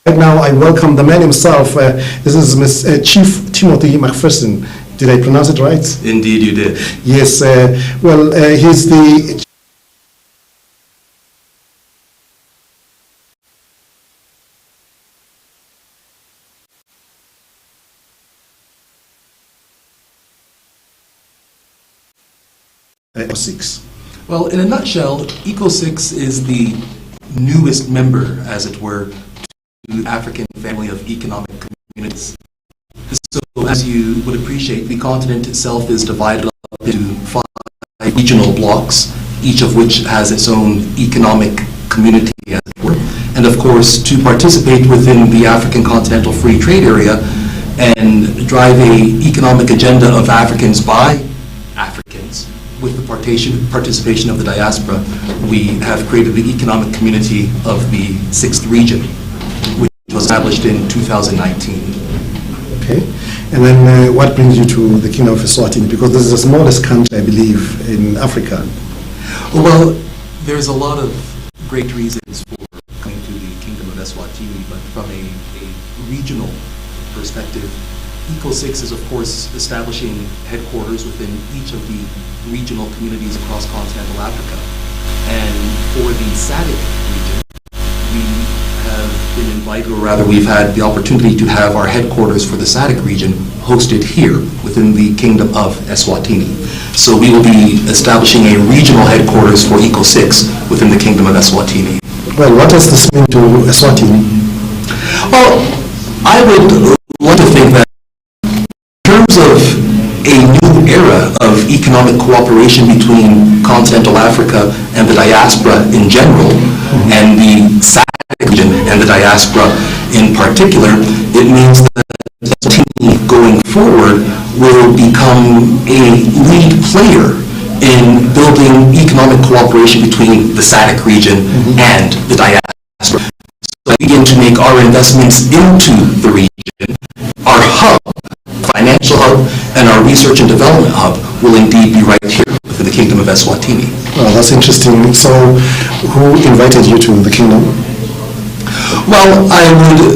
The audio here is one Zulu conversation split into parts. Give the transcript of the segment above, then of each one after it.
Right now, I welcome the man himself. This is Chief Timothy McPherson. Did I pronounce it right? Indeed, you did. Yes. He's the Eco-6. Well, in a nutshell, Eco-6 is the newest member, as it were, to the African family of economic communities. So, as you would appreciate, the continent itself is divided up into 5 regional blocks, each of which has its own economic community, as it were. And of course, to participate within the African Continental Free Trade Area and drive an economic agenda of Africans by Africans, with the participation of the diaspora, we have created the economic community of the 6th region, which was established in 2019. Okay. And then what brings you to the Kingdom of Eswatini? Because this is the smallest country, I believe, in Africa. Well, there's a lot of great reasons for coming to the Kingdom of Eswatini, but from a regional perspective, Eco-6 is, of course, establishing headquarters within each of the regional communities across continental Africa. And for the SADC region, we have been invited, or rather we've had the opportunity to have our headquarters for the SADC region hosted here within the Kingdom of Eswatini. So we will be establishing a regional headquarters for Eco-6 within the Kingdom of Eswatini. Well, what does this mean to Eswatini? Well, I would like to think that in terms of a new era of economic cooperation between continental Africa and the diaspora in general, and the SADC region and the diaspora in particular, it means that Eswatini going forward will become a lead player in building economic cooperation between the SADC region and the diaspora. So we begin to make our investments into the region. Our hub, financial hub, and our research and development hub will indeed be right here within the Kingdom of Eswatini. Oh, that's interesting. So, who invited you to the kingdom? Well, I would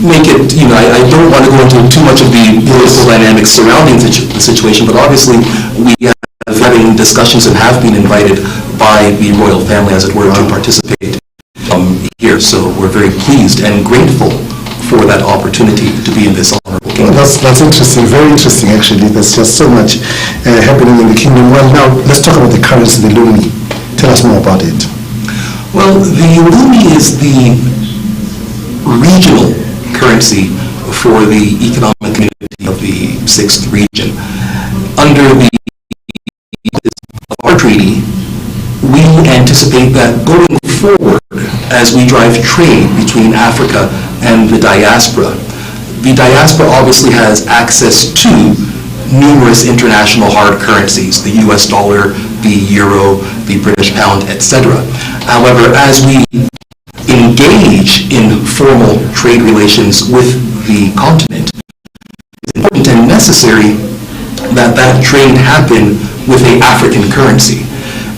make it, I don't want to go into too much of the political dynamics surrounding the situation, but obviously we are having discussions and have been invited by the royal family, as it were, to participate here. So we're very pleased and grateful for that opportunity to be in this honorable kingdom. Well, that's interesting, very interesting actually. There's just so much happening in the kingdom. Well, now let's talk about the currency, the lumi. Tell us more about it. Well, the lumi is the regional currency for the economic community of the 6th region. Under our treaty, we anticipate that going forward, as we drive trade between Africa and the diaspora obviously has access to numerous international hard currencies, the US dollar, the euro, the British pound, etc. However, as we engage in formal trade relations with the continent, it's important and necessary that that trade happen with an African currency.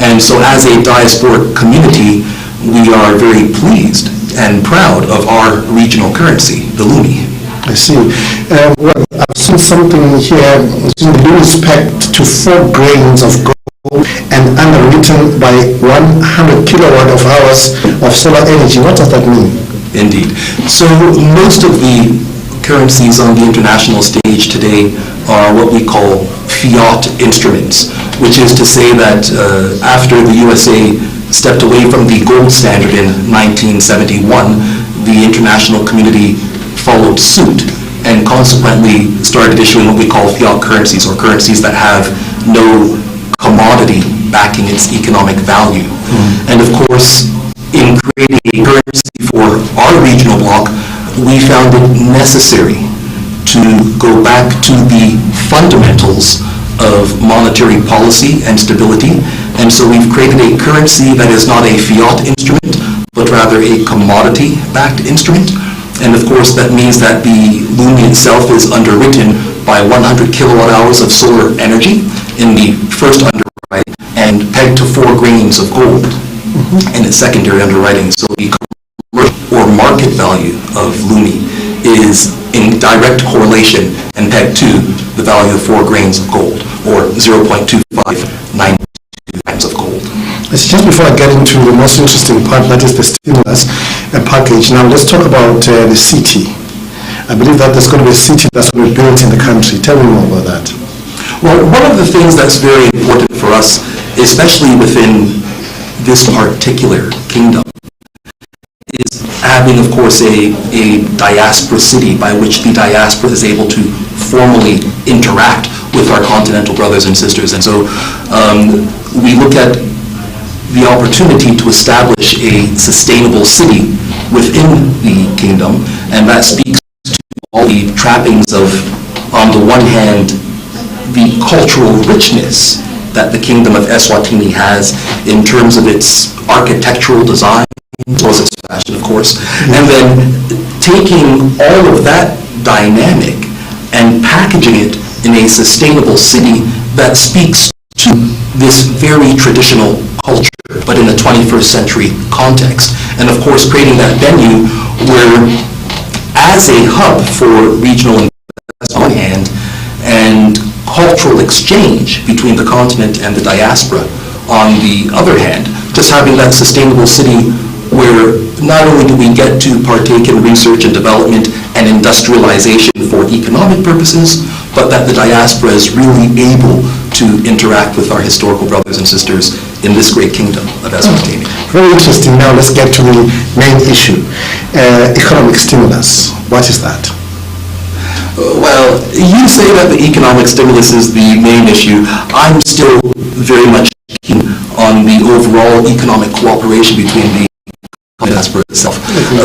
And so as a diasporic community, we are very pleased and proud of our regional currency, the lumi. I see. Well, I've seen something here. The lumi is pegged to 4 grains of gold and underwritten by 100 kilowatt of hours of solar energy. What does that mean? Indeed. So most of the currencies on the international stage today are what we call fiat instruments, which is to say that after the USA stepped away from the gold standard in 1971, the international community followed suit and consequently started issuing what we call fiat currencies, or currencies that have no commodity backing its economic value. And of course, in creating a currency for our regional bloc, we found it necessary to go back to the fundamentals of monetary policy and stability. And so we've created a currency that is not a fiat instrument, but rather a commodity-backed instrument. And of course, that means that the lumi itself is underwritten by 100 kilowatt hours of solar energy in the first underwriting and pegged to 4 grains of gold in its secondary underwriting. So the commercial or market value value of Lumi is in direct correlation and pegged to the value of 4 grains of gold, or 0.2592 grams of gold. Just before I get into the most interesting part, that is the stimulus package, now let's talk about the city. I believe that there's going to be a city that's going to be built in the country. Tell me more about that. Well, one of the things that's very important for us, especially within this particular kingdom, is having, of course, a diaspora city by which the diaspora is able to formally interact with our continental brothers and sisters. And so we look at the opportunity to establish a sustainable city within the kingdom, and that speaks to all the trappings of, on the one hand, the cultural richness that the kingdom of Eswatini has in terms of its architectural design, as well as its fashion, of course, and then taking all of that dynamic and packaging it in a sustainable city that speaks to this very traditional culture, but in a 21st century context. And of course, creating that venue where, as a hub for regional investment on one hand, and cultural exchange between the continent and the diaspora on the other hand, just having that sustainable city where not only do we get to partake in research and development and industrialization for economic purposes, but that the diaspora is really able to interact with our historical brothers and sisters in this great kingdom of Eswatini. Very interesting. Now let's get to the main issue. Economic stimulus. What is that? Well, you say that the economic stimulus is the main issue. I'm still very much keen on the overall economic cooperation between the diaspora itself.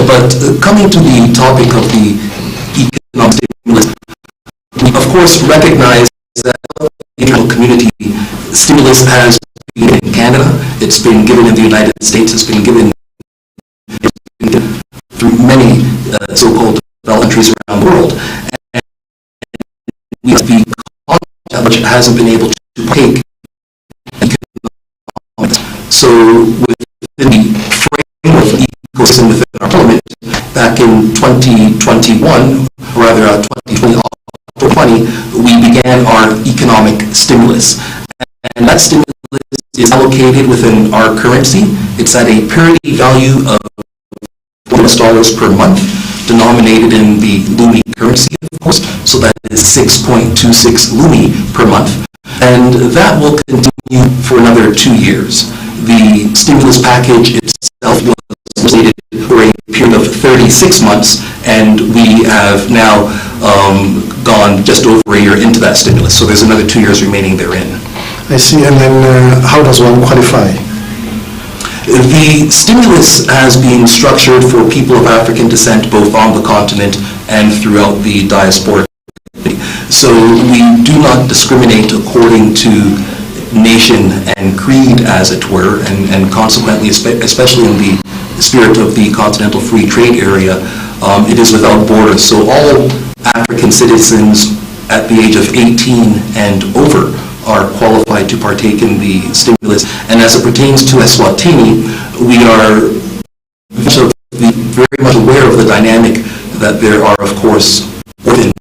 But coming to the topic of the economic stimulus, we of course recognize that the international community stimulus has been in Canada, it's been given in the United States, it's been given through many so-called developed countries around the world. And we have the continent which hasn't been able to take economics. So within the framework of ecosystem within our parliament, back in 2021, or rather 2020, we began our economic stimulus. And that stimulus is allocated within our currency. It's at a parity value of $4 per month, denominated in the Lumi currency, of course, so that is 6.26 Lumi per month. And that will continue for another 2 years. The stimulus package itself was slated for a period of 36 months, and we have now gone just over a year into that stimulus, so there's another 2 years remaining therein. I see. And then how does one qualify? The stimulus has been structured for people of African descent both on the continent and throughout the diaspora. So we do not discriminate according to nation and creed, as it were, and consequently, especially in the spirit of the Continental Free Trade Area, it is without borders. So all African citizens at the age of 18 and over are qualified to partake in the stimulus. And as it pertains to Eswatini, we are very much aware of the dynamic that there are, of course, orphans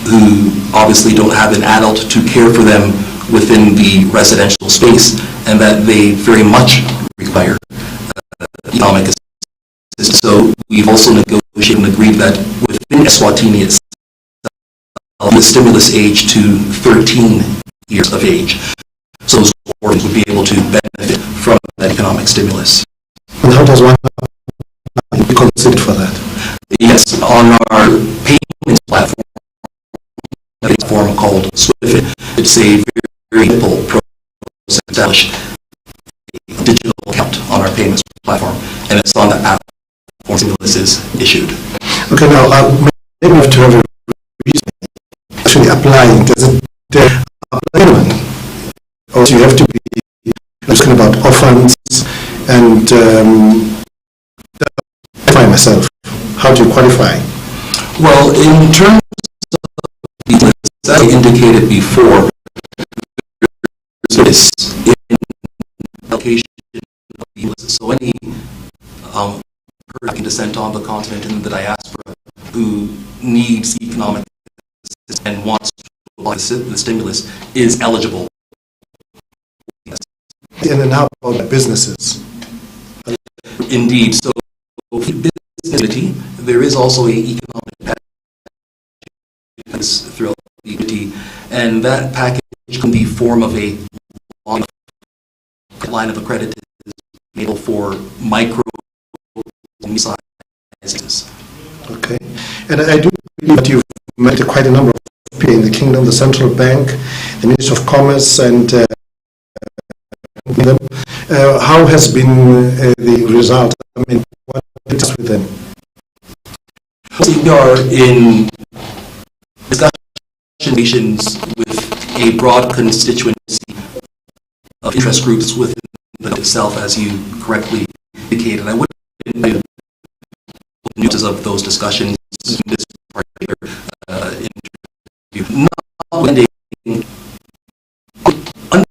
who obviously don't have an adult to care for them within the residential space, and that they very much require economic assistance. So we've also negotiated and agreed that within Eswatini itself, the stimulus age to 13 years of age. So those orphans would be able to benefit from that economic stimulus. And how does one be considered for that? Yes, on our payments platform called SWIFT, it's a very simple process to establish a digital account on our payments platform, and it's on that platform stimulus is issued. Okay, now maybe we have to have a reason actually applying. Does it apply anyone? Or do you have to be asking about orphans and qualify myself? How do you qualify? Well, in terms of the as I indicated before, this in allocation of the list. So any African descent on the continent in the diaspora who needs economic assistance and wants to apply the stimulus is eligible. And then how about businesses? Indeed. So, for business, there is also an economic package throughout the community, and that package can be form of a line of credit enabled for micro and sizes. Okay. And I do believe that you've met quite a number of people in the kingdom, the central bank, the Ministry of Commerce, and how has been the result? I mean, what is with them? We are in discussions with a broad constituency of interest groups within itself, as you correctly indicated. I wouldn't news of those discussions in this particular interview. Notwithstanding, under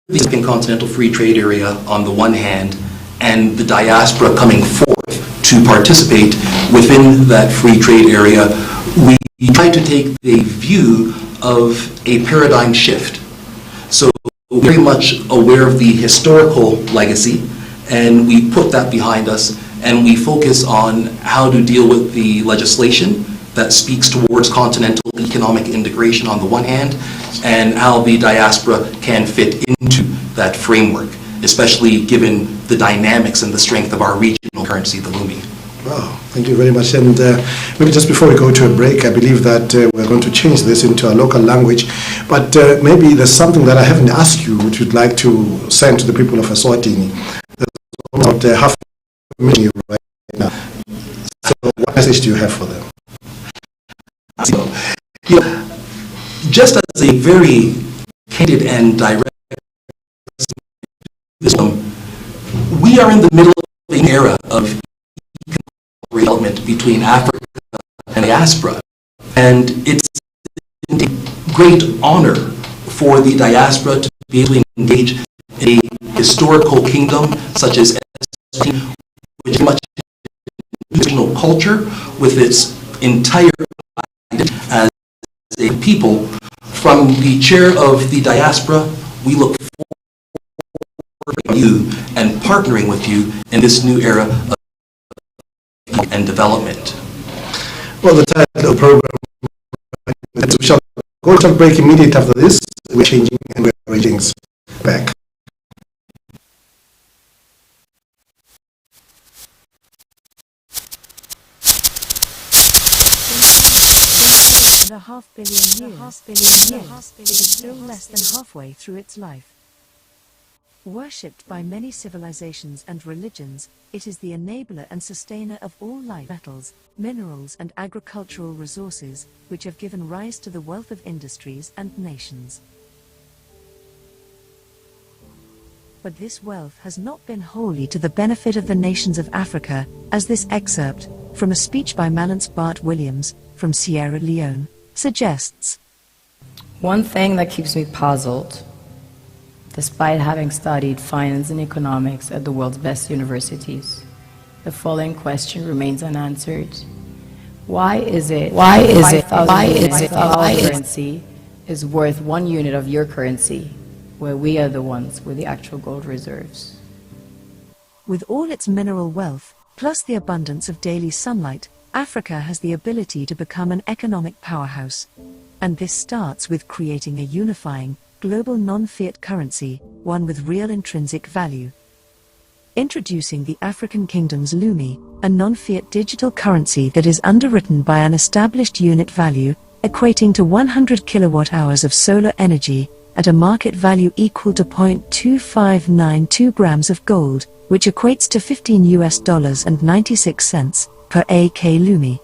the Second Continental Free Trade Area on the one hand, and the diaspora coming forth to participate within that free trade area, we try to take the view of a paradigm shift. So we're very much aware of the historical legacy, and we put that behind us, and we focus on how to deal with the legislation that speaks towards continental economic integration on the one hand, and how the diaspora can fit into that framework, especially given the dynamics and the strength of our regional currency, the Lumi. Wow, thank you very much. And maybe just before we go to a break, I believe that we're going to change this into a local language, but maybe there's something that I haven't asked you which you'd like to send to the people of Eswatini. There's about half a million right now. So what message do you have for them? So, just as a very candid and direct we are in the middle of an era of economic development between Africa and diaspora, and it's a great honor for the diaspora to be able to engage in a historical kingdom such as Eswatini, which is much regional culture with its entire identity as a people. From the chair of the diaspora, we look forward to you and partnering with you in this new era of and development. Well, the title of the program, we shall go to a break immediately after this. We're changing and we're arranging back. A half billion years, it is still less than halfway through its life. Worshipped by many civilizations and religions, it is the enabler and sustainer of all life, metals, minerals and agricultural resources, which have given rise to the wealth of industries and nations. But this wealth has not been wholly to the benefit of the nations of Africa, as this excerpt, from a speech by Malance Bart Williams, from Sierra Leone, suggests. One thing that keeps me puzzled, despite having studied finance and economics at the world's best universities, the following question remains unanswered. Why is it our currency is worth 1 unit of your currency, where we are the ones with the actual gold reserves? With all its mineral wealth, plus the abundance of daily sunlight, Africa has the ability to become an economic powerhouse. And this starts with creating a unifying, global non-fiat currency, one with real intrinsic value. Introducing the African Kingdom's Lumi, a non-fiat digital currency that is underwritten by an established unit value, equating to 100 kilowatt-hours of solar energy, at a market value equal to 0.2592 grams of gold, which equates to $15.96 per AK Lumi.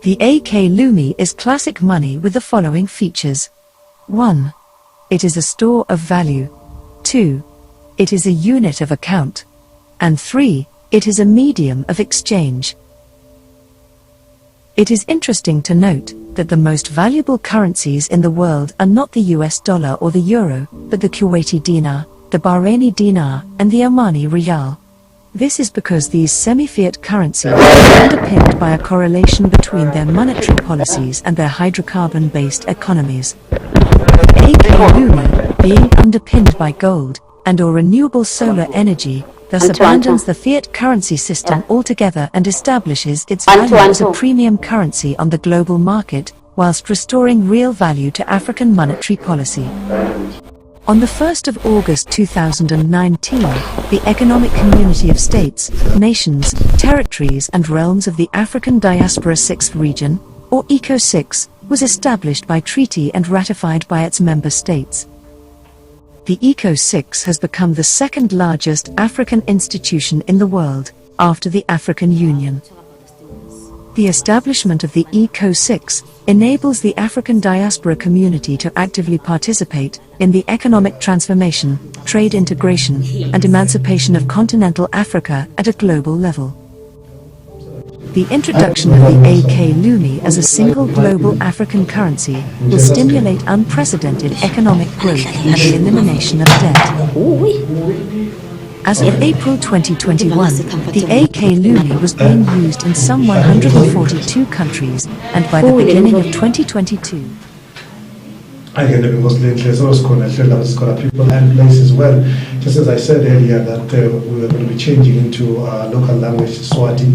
The AK Lumi is classic money with the following features. 1. It is a store of value. 2. It is a unit of account. And 3. It is a medium of exchange. It is interesting to note that the most valuable currencies in the world are not the US dollar or the euro, but the Kuwaiti dinar, the Bahraini dinar, and the Omani riyal. This is because these semi-fiat currencies are underpinned by a correlation between their monetary policies and their hydrocarbon-based economies. AK Lumi, being underpinned by gold and/or renewable solar energy, thus abandons the fiat currency system altogether and establishes its value as a premium currency on the global market, whilst restoring real value to African monetary policy. On the 1st of August 2019, the Economic Community of States, Nations, Territories and Realms of the African Diaspora Sixth Region, or ECO6, was established by treaty and ratified by its member states. The ECO6 has become the second largest African institution in the world, after the African Union. The establishment of the ECO6 enables the African diaspora community to actively participate in the economic transformation, trade integration, and emancipation of continental Africa at a global level. The introduction of the AK Lumi as a single global African currency will stimulate unprecedented economic growth and the elimination of debt. As of April 2021, the AK Lumi was being used in some 142 countries, and by the beginning of 2022, Again, because lately people and places well. Just as I said earlier that we were going to be changing into local language Swati.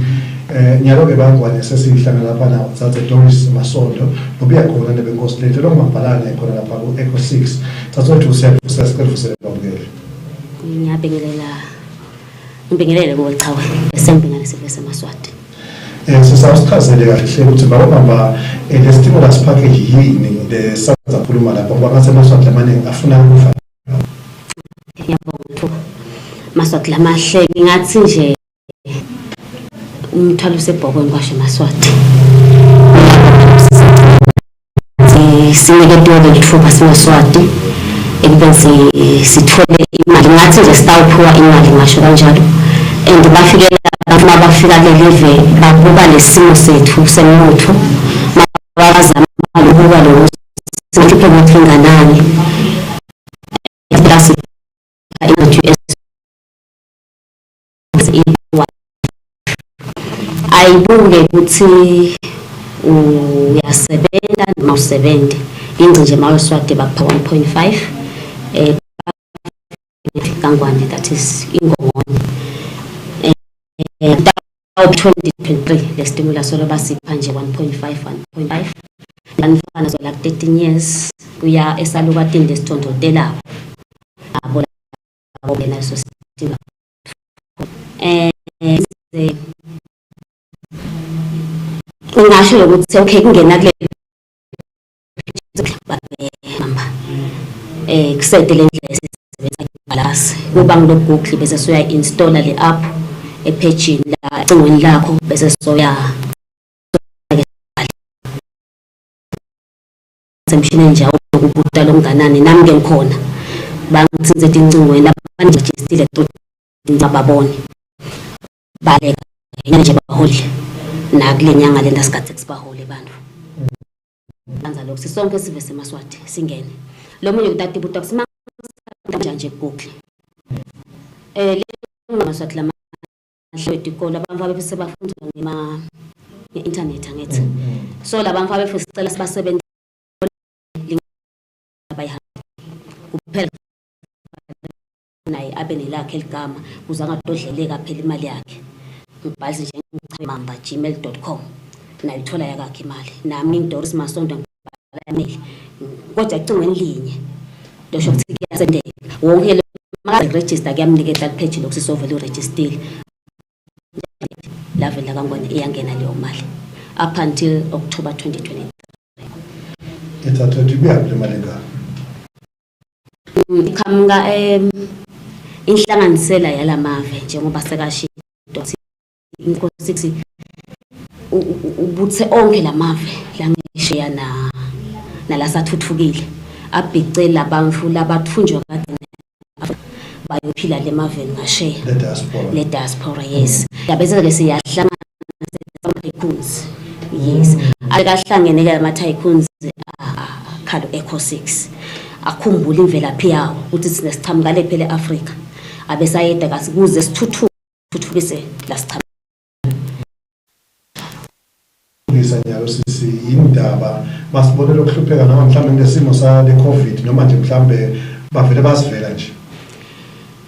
Nyaloke bangwane sesihlangana lapha na zathe Doris Masondo lobuya khona nebenkosi lethu lokubhalana khona lapha ku Eco 6 tsatsothi usasicela ukusebenzela. Ngibingelele kuwe Qhawe esembingane sivese Yemaswati. Sisawusichazele kahle ukuthi bawamba le stimulus package yini le saza khuluma lapha ngoba ngase Yemaswati amaningi afuna ukufa. Ngiyabonga Maswati lamahle ngathi nje umthwalo usebhokweni kwashe Yemaswati. Sinike lithuba siMaswati ekubeni sithole imali ngathi nje sitawuphuwa imali ngasho kanjalo and bafikela abantu abafika lelive babuka lesimo sethu semnotho bazama ukuba lo sikhiphe ngothinganani plus ayibuke ukuthi uyasebenza noma usebenza ingcinje maWeswati bakupha 1.5 kangwane, that is ingongoni. 2023 le stimulus soba sipha nje 1.5 anifana zo like 13 years kuya esaluka tinde sithondotela abo bena so stimulus ngisho ukuthi okay kungena kule Mamba kusedele indlela esisebenza ibalance kuba ngilogugli bese soya installa le app epage la cingweni lakho bese soya semshini nje ukubuta longanani nami ke ngikhona bangithinze incingweni abantu register babone baleka nje baholi na kule nyanga lenda sikhathi sibaholi bantu banza lokho sisonke sivese Yemaswati singene lo munye utati buta kusima nje Google le Yemaswati la mahlwethi ikola abamfa bese bafunda ngema internet angithi so labamfa bese sicela sibasebenza abayihamba kuphela naye abe nelakhe eligama kuze angadodleleka phela imali yakhe ngibhalise nje Qhawe Mamba gmail.com nayo ithola yakhe imali nami Doris Masondo ngibhala email kodwa ecingweni linye losho ukuthi kuyasendeka wonke lo register kuyamnikeza page lokho sisovele uregister level la kangwane iyangena leyo mali up until October 2023 ithatha ibiyaphi imali ngaka ikhamga inhlanganisela yalamave njengoba sekashiya inkosi ubuthe onke lamave langishiya nalasathuthukile abhicela abantu labathunjwa kade bayophila lemave ngashiya le diaspora yes yabese ke siyahlangana tycoons yes akahlangene ke ama tycoons khalo Eco 6 akhumbula imvelaphi yawo ukuthi sinesichamukale phela eAfrica abesayeda kasikuze sithuthuke sithuthukise la sichama. Njalo sisi indaba masibonele ukuhlupheka noma mhlawumbe ngesimo sa le COVID noma nje mhlawumbe bavele basivela nje.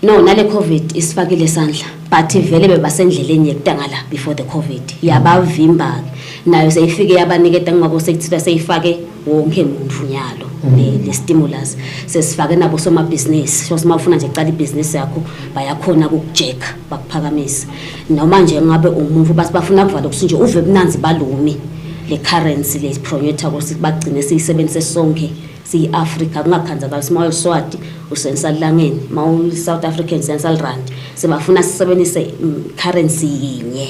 No, nale COVID isifakile isandla, but vele bebasendleleni yekutangala before the COVID. Yabavimba nayo seyifike yabaniketa ngabo sekuthiwa seyifake wonke umuntu nyalo le stimulus. Sesifake nabo soma business. So simafuna nje uqala ibusiness yakho bayakhona ukujeka bakuphakamisa. Noma nje ngabe umuntu basibafuna kuvala kusinje uve bunanzi balumi le currency le promoter ukuthi bagcine siyisebenzise sonke si Africa kungakhanza ka small Swati usensalangeni mawu South African Central Rand sebafuna sisebenzise currency yinye.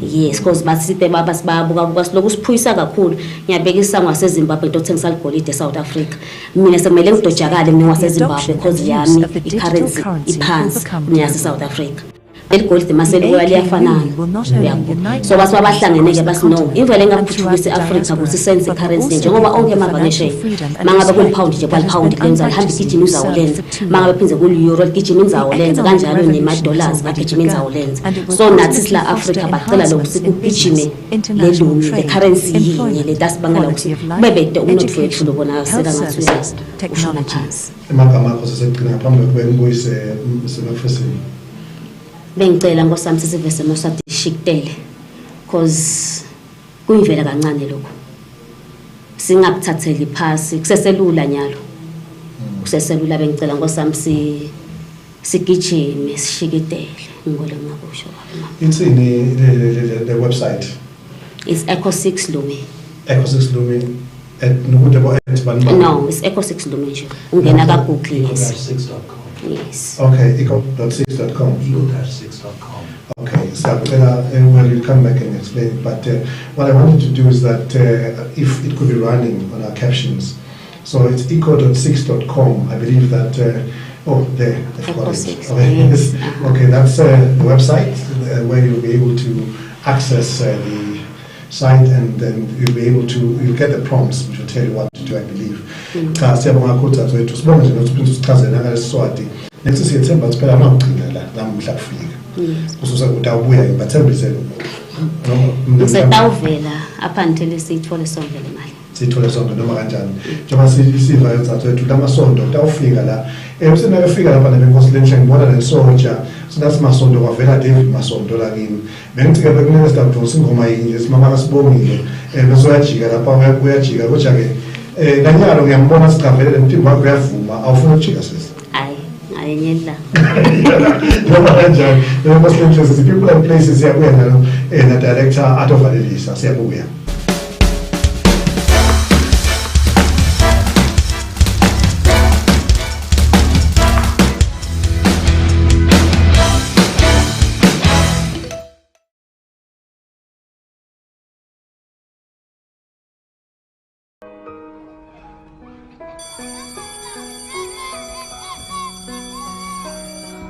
Yes, because basite baba sibabuka kwasiloku siphuyisa kakhulu ngiyabekisa ngaseZimbabwe ndothengisa igolide eSouth Africa mina sekumele ngidojakale mina waseZimbabwe because yami i-currency iphansi ngiyase South Africa. Eligolide maseli liyafanana. So bahlangene ke basino ivele ngakuthuthukisa eAfrica ukuthi senze currency njengoba onke amavakashe mangabe kulipound nje kwalipound lenza lihambe igijima izawulenza mangabe phinze kuli-euro ligijima izawulenza kanjalo nema-dollars bagijima izawulenza. So nathi sila Africa bacela lokuthi kugijime lelumi le currency yinye le dasibangela ukuthi bebede umnotho wethu lobona seka ngathi technologies. Emagama akho sesegcina ngaphambi kwengibuyise sebafisini. Bengicela ngosami sive Yemaswati shikutele because kuyivela kancane lokho singakuthatheli phasi kuseselula nyalo kuseselula bengicela ngosami sigijime sishikitele ngole ngakusho it's in the website. It's Eco6 Lumi. Eco6 Lumi at Nukutebo@banba. No, it's Eco6 Lumi nje ungena ka Google. Yes. Yes. Okay, eco.6.com. Eco-6.com. Okay, so well, you come back and explain. But what I wanted to do is that if it could be running on our captions, so it's eco.6.com. I believe that. Oh, there, I've got it. Okay, yes. Okay, that's the website where you'll be able to access the site, and then you'll get the prompts which will tell you what to do, I believe. Siyabonga ukuthi azwethu sibonge nje nokuthi uphinde usichazele ngaleSiswati nethi siyethemba ukuthi phela amagcina la namhla kufika kususa ukuthi awubuya ngibathembisele ngisatawuvela up until siyithole sonke le mali siyithole sonke noma kanjani njengoba sisiva yozathu lamasonto utawufika la usenakafika lapha nebenkosi lenhle ngibona nesonja sinathi masonto kwavela David masonto la kimi bengithi ke bekunesta ukuthi ingoma yinje simama kasibongile besoyajika lapha uyajika kodwa ke Daniel ngiyambona siqavelele umthimba wakho uyavuma awufuna ukujika sisi ayenyela noma kanjani noma silenhlezi people and places siyabuya nalo na director atovalelisa siyabuya.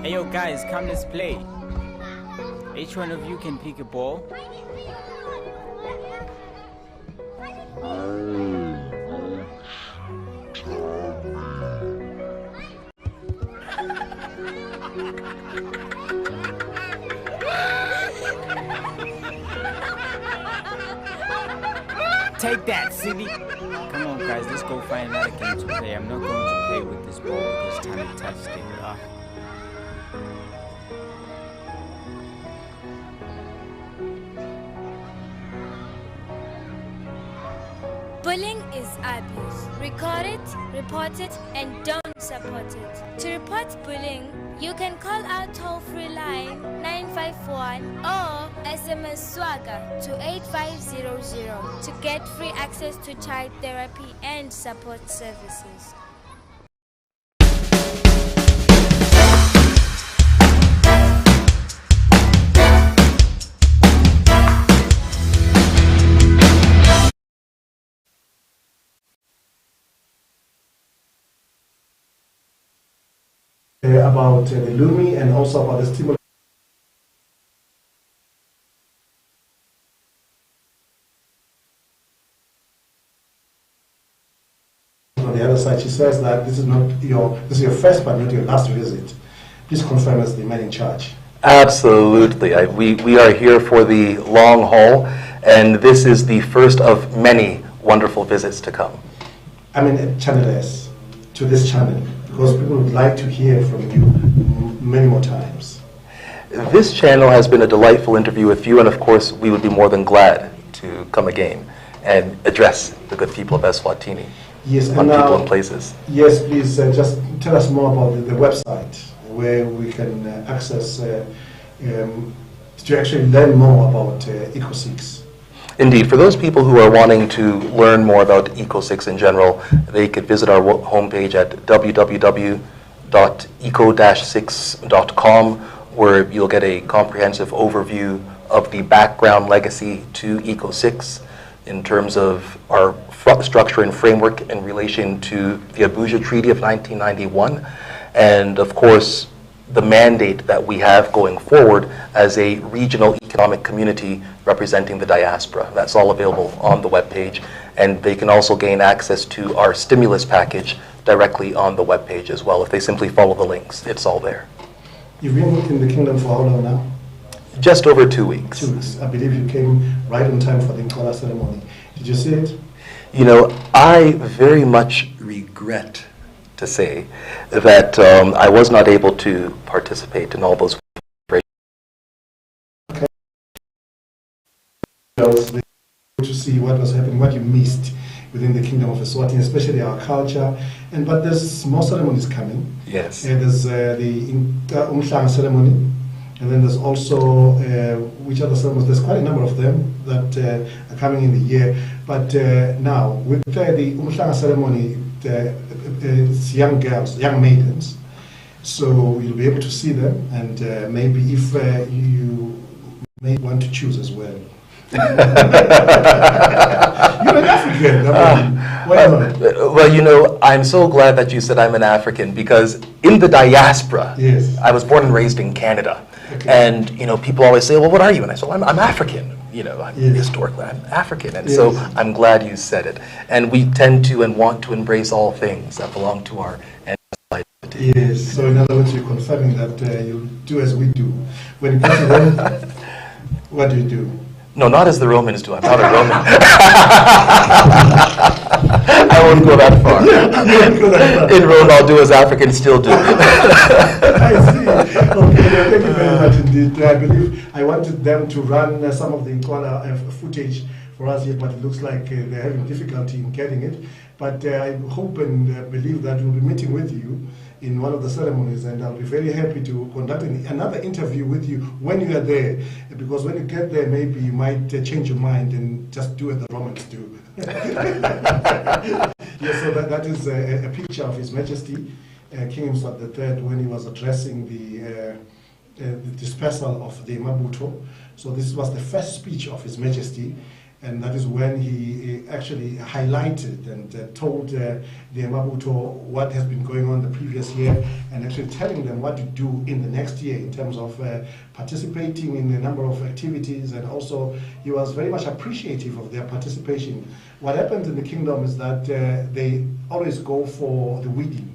Hey yo guys, come let's play. Each one of you can pick a ball. Take that, silly. Come on guys, let's go find another game to play. I'm not going to play with this ball this time it touched it. Bullying is abuse. Record it, report it, and don't support it. To report bullying, you can call our toll-free line 951 or SMS SWAGA to 8500 to get free access to child therapy and support services. About the Lumi and also about the stimulus. On the other side, she says that this is your first but not your last visit. Please confirm as the man in charge. Absolutely. We are here for the long haul, and this is the first of many wonderful visits to come. I mean, at Channel S, to this channel, because people would like to hear from you many more times. This channel has been a delightful interview with you, and of course, we would be more than glad to come again and address the good people of Eswatini Yes, on and people now, and places. yes, please just tell us more about the website where we can access to actually learn more about Eco6. Indeed, for those people who are wanting to learn more about Eco6 in general, they could visit our homepage at www.eco-6.com, where you'll get a comprehensive overview of the background legacy to Eco6 in terms of our structure and framework in relation to the Abuja Treaty of 1991, and of course, the mandate that we have going forward as a regional economic community representing the diaspora. That's all available on the webpage, and they can also gain access to our stimulus package directly on the webpage as well. If they simply follow the links, it's all there. You've been in the kingdom for how long now? Just over 2 weeks. 2 weeks. I believe you came right on time for the Nkola ceremony. Did you see it? You know, I very much regret to say that I was not able to participate in all those celebrations. To see what was happening, what you missed within the kingdom of Eswatini, especially our culture. But there's more ceremonies coming. Yes. There's the Umhlanga ceremony, and then there's also which other ceremonies? There's quite a number of them that are coming in the year. But now with the Umhlanga ceremony, it's young girls, young maidens. So you'll be able to see them, and maybe if you may want to choose as well. You're an African. I mean, why not? Well, you know, I'm so glad that you said I'm an African, because in the diaspora, Yes. I was born and raised in Canada. Okay. And, you know, people always say, well, what are you? And I say, well, I'm African. You know, Yes. historically, I'm African. And Yes. so I'm glad you said it. And we tend to and want to embrace all things that belong to our ancestral identity. Yes. So in other words, you're confirming that you do as we do. When you get to Rome, what do you do? No, not as the Romans do. I'm not a Roman. I won't go that far. In Rome, I'll do as Africans still do. I see. Okay, thank you very much indeed. I believe I wanted them to run some of the Nkola footage for us here, but it looks like they're having difficulty in getting it. But I hope and believe that we'll be meeting with you in one of the ceremonies, and I'll be very happy to conduct another interview with you when you are there, because when you get there, maybe you might change your mind and just do what the Romans do. Yes, so that is a picture of His Majesty, King Yemaswati III, when he was addressing the dispersal of the Mabuto. So this was the first speech of His Majesty, and that is when he actually highlighted and told the Mabuto what has been going on the previous year, and actually telling them what to do in the next year in terms of participating in a number of activities, and also he was very much appreciative of their participation. What happens in the kingdom is that they always go for the weeding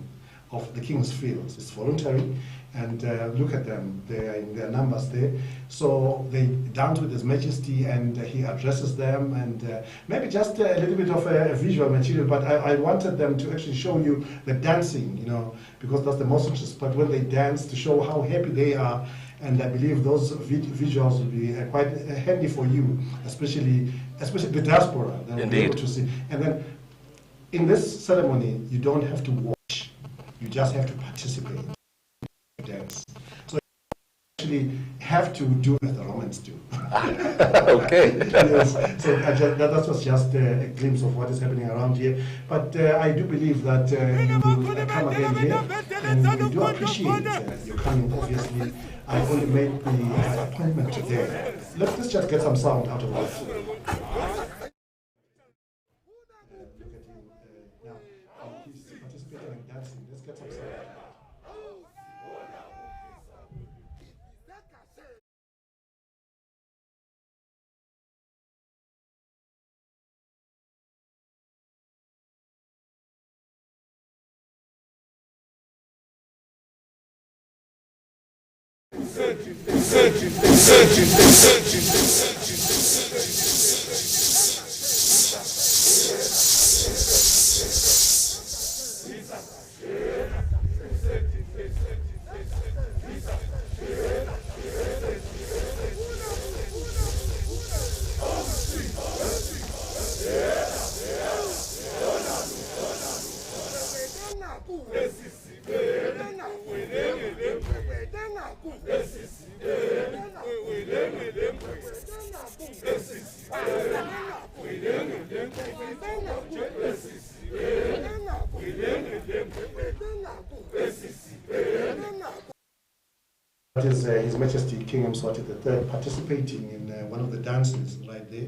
of the king's fields. It's voluntary. And look at them, they are in their numbers there. So they dance with His Majesty, and he addresses them, and maybe just a little bit of a visual material, but I wanted them to actually show you the dancing, you know, because that's the most interesting part, when they dance, to show how happy they are. And I believe those visuals will be quite handy for you, especially the diaspora. That will be able to see. And then in this ceremony, you don't have to watch, you just have to participate. Dance. So you actually have to do as the Romans do. Okay. Yes. So that was just a glimpse of what is happening around here. But I do believe that you will come again here, and we do appreciate your coming. Obviously, I only made the appointment today. Let's just get some sound out of that. Now, he's participating in dancing. Let's get some sound. That is His Majesty King Yemaswati III participating in one of the dances right there.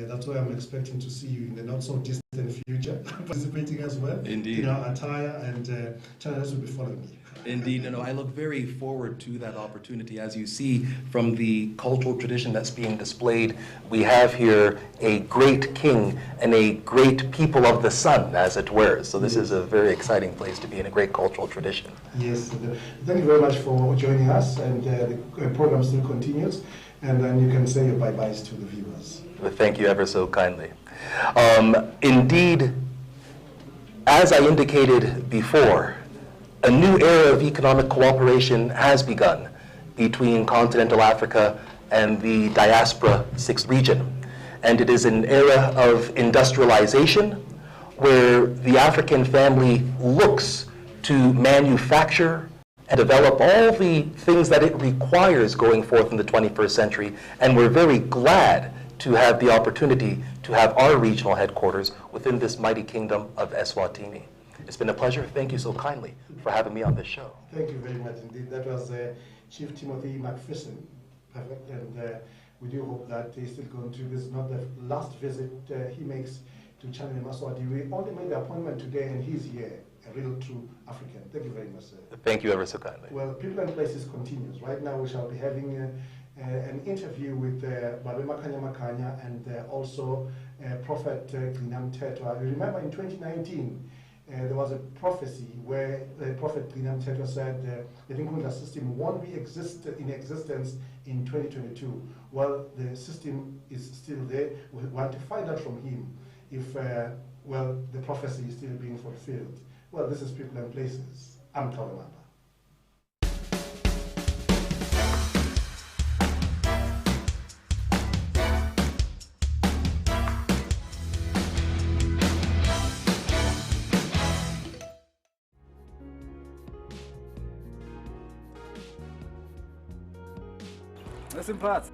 That's why I'm expecting to see you in the not so distant future participating as well. Indeed. In our attire, and channels will be following me. Indeed, I look very forward to that opportunity. As you see from the cultural tradition that's being displayed, we have here a great king and a great people of the sun, as it were. So this is a very exciting place to be in, a great cultural tradition. Yes, thank you very much for joining us, and the program still continues, and then you can say your bye-byes to the viewers. Well, thank you ever so kindly. Indeed, as I indicated before, a new era of economic cooperation has begun between continental Africa and the diaspora 6th region. And it is an era of industrialization where the African family looks to manufacture and develop all the things that it requires going forth in the 21st century. And we're very glad to have the opportunity to have our regional headquarters within this mighty kingdom of Eswatini. It's been a pleasure. Thank you so kindly for having me on this show. Thank you very much indeed. That was Chief Timothy McPherson. Perfect. And we do hope that he's still going to. This is not the last visit he makes to Channel Yemaswati. We only made the appointment today, and he's here, a real true African. Thank you very much, sir. Thank you ever so kindly. Well, People and Places continues. Right now, we shall be having an interview with Babe Makanya Makanya and also Prophet Glinam Tetwa. Remember, in 2019, there was a prophecy where Prophet Glinam Tetwa said the Nkundla system won't be in existence in 2022. Well, the system is still there. We want to find out from him if, well, the prophecy is still being fulfilled. Well, this is People and Places. I'm Qhawe Mamba. Simphathi.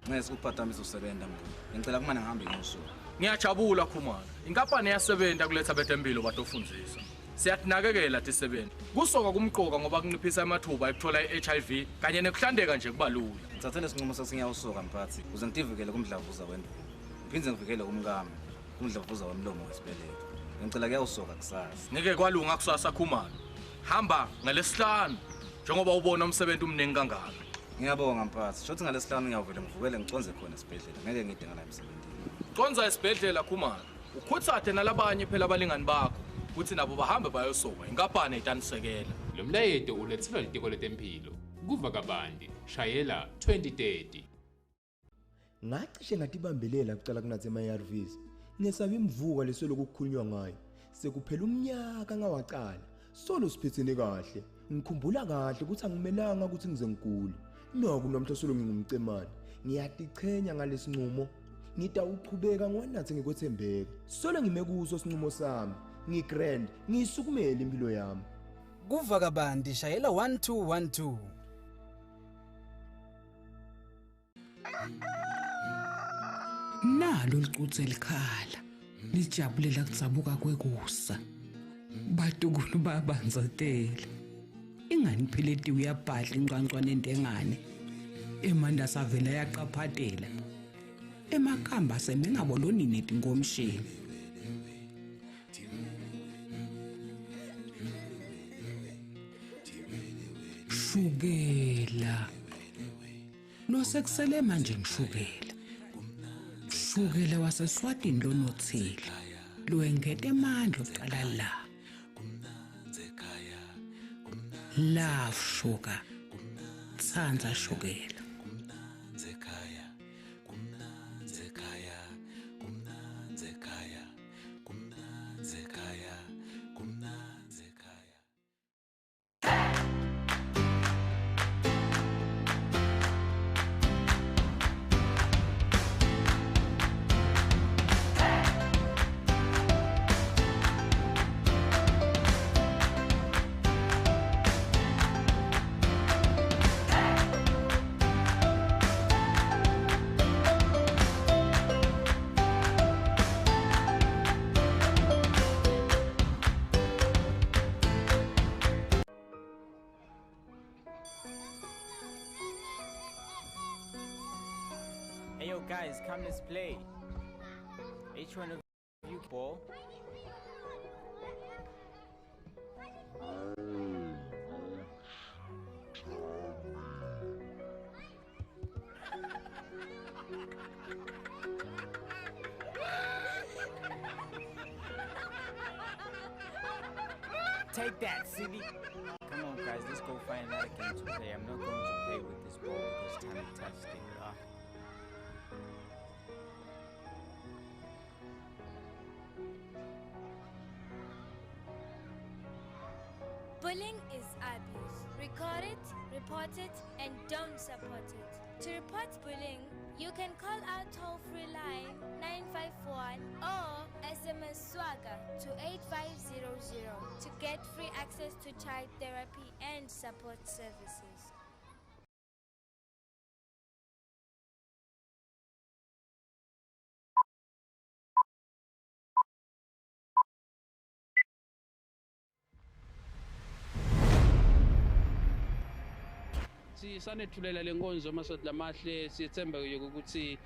Ngesukuphathamisa usebenza mngani. Ngicela kumane ngihambe ngiyosuka. Ngiyajabula Khumalo. Inkampani yasebenza kuletha bethempilo batofundzisa. Siyatinakekela tisebenza. Kusoka kumqoka ngoba kuniphisa amathuba ekuthola iHIV kanye nekuhlandeka nje kubalula. Ngithathe lesinqumo sesingiyawusoka mphathi ukuze ngitivukele kumdlavuza wendalo. Ngiphinde ngivikele kumkami kumdlavuza wemlomo wesibeletho. Ngicela kuyawusoka kusasa. Ngeke kwalunga kusasa Khumalo. Hamba ngalesihlanu njengoba ubona umsebenzi umningi kangaka. Ngiyabonga mphathi. Shothi ngalesihlanu ngiyavele ngivukele ngiconze khona esibhedlela. Ngeke ngidinga la emsebenzini. Conza esibhedlela Khumalo. Ukhuthathe nalabanye phela abalingani bakho ukuthi nabo bahambe bayosoka. Inkampani itanisekela. Lo mlayeto ulethelwa litiko letempilo. Kuva kabandi, shayela 2030. Ngacishe ngatibambelela kucala kunathe ama-ARVs. Ngesaba imvuka lesoloko kukhulunywa ngayo. Sekuphela umnyaka ngawacala. Solo siphethene kahle. Ngikhumbula kahle ukuthi angimelanga ukuthi ngize ngigule. Noku nomhla solo ngingumcemane. Ngiyatichenya ngalesinqumo. Ngitawuqhubeka ngwanathi ngikwethembeka. Solo ngime kuso sinqumo sami. Ngigrand, ngisukumele impilo yami. Kuva kabandi shayela 1212. Nalo licutse likhala. Lijabulela kutsabuka kwekusa. Batukulu babanzatela. Ingani phileti uyabhadla inqanqwane entengane. Emanda savela yaqaphatela. Emakhamba semengabo lonini ngomshini. Shukela. No sekusele manje ngishukela. Shukela waseSwatini lonothile. Luengete amandla uqala la. Love sugar. Ngiyakuthanda shukela. Hey yo guys, come let's play. Each one of you ball. Take that, silly. Come on guys, let's go find another game to play. I'm not going to play with this ball because Tammy touched it. Bullying is abuse. Record it, report it, and don't support it. To report bullying, you can call our toll-free line 951 or SMS SWAGA to 8500 to get free access to child therapy and support services. Sanethulela lenkonzo Yemaswati lamahle siyethemba ukuthi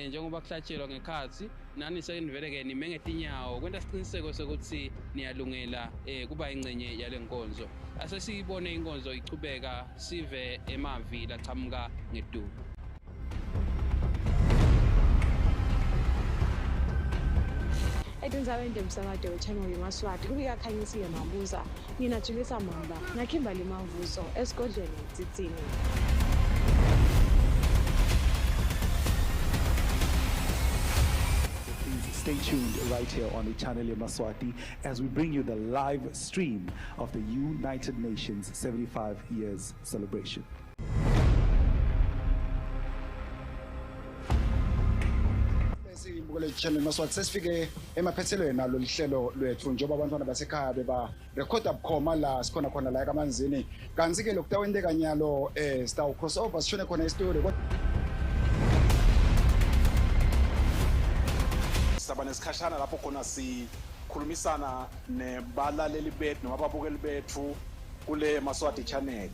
njengoba kuhlatshelwa ngekhathi nani senivele ke nime ngetinyawo kwenta siqiniseko sokuthi niyalungela kuba ingcenye yale nkonzo asesiyibone inkonzo ichubeka sive emavi lachamuka ngeduku. Etindzabeni temsakado weChannel Yemaswati kubika khanyisile mabuza mina Qhawe Mamba naKimberly Mavuso esigodlweni Tsitsini. Please stay tuned right here on the channel Yemaswati as we bring you the live stream of the United Nations 75 years celebration. Kule channel Yemaswati sesifike emaphethelweni nalo lihlelo lwethu njengoba abantwana basekhaya beba record bukhoma la sikhona khona la kamanzini kanzi ke lokutawende kanyalo star crossover sishone khona istory saba nesikhashana lapho khona sikhulumisana nebalaleli bethu nababukeli bethu kule Yemaswati channel.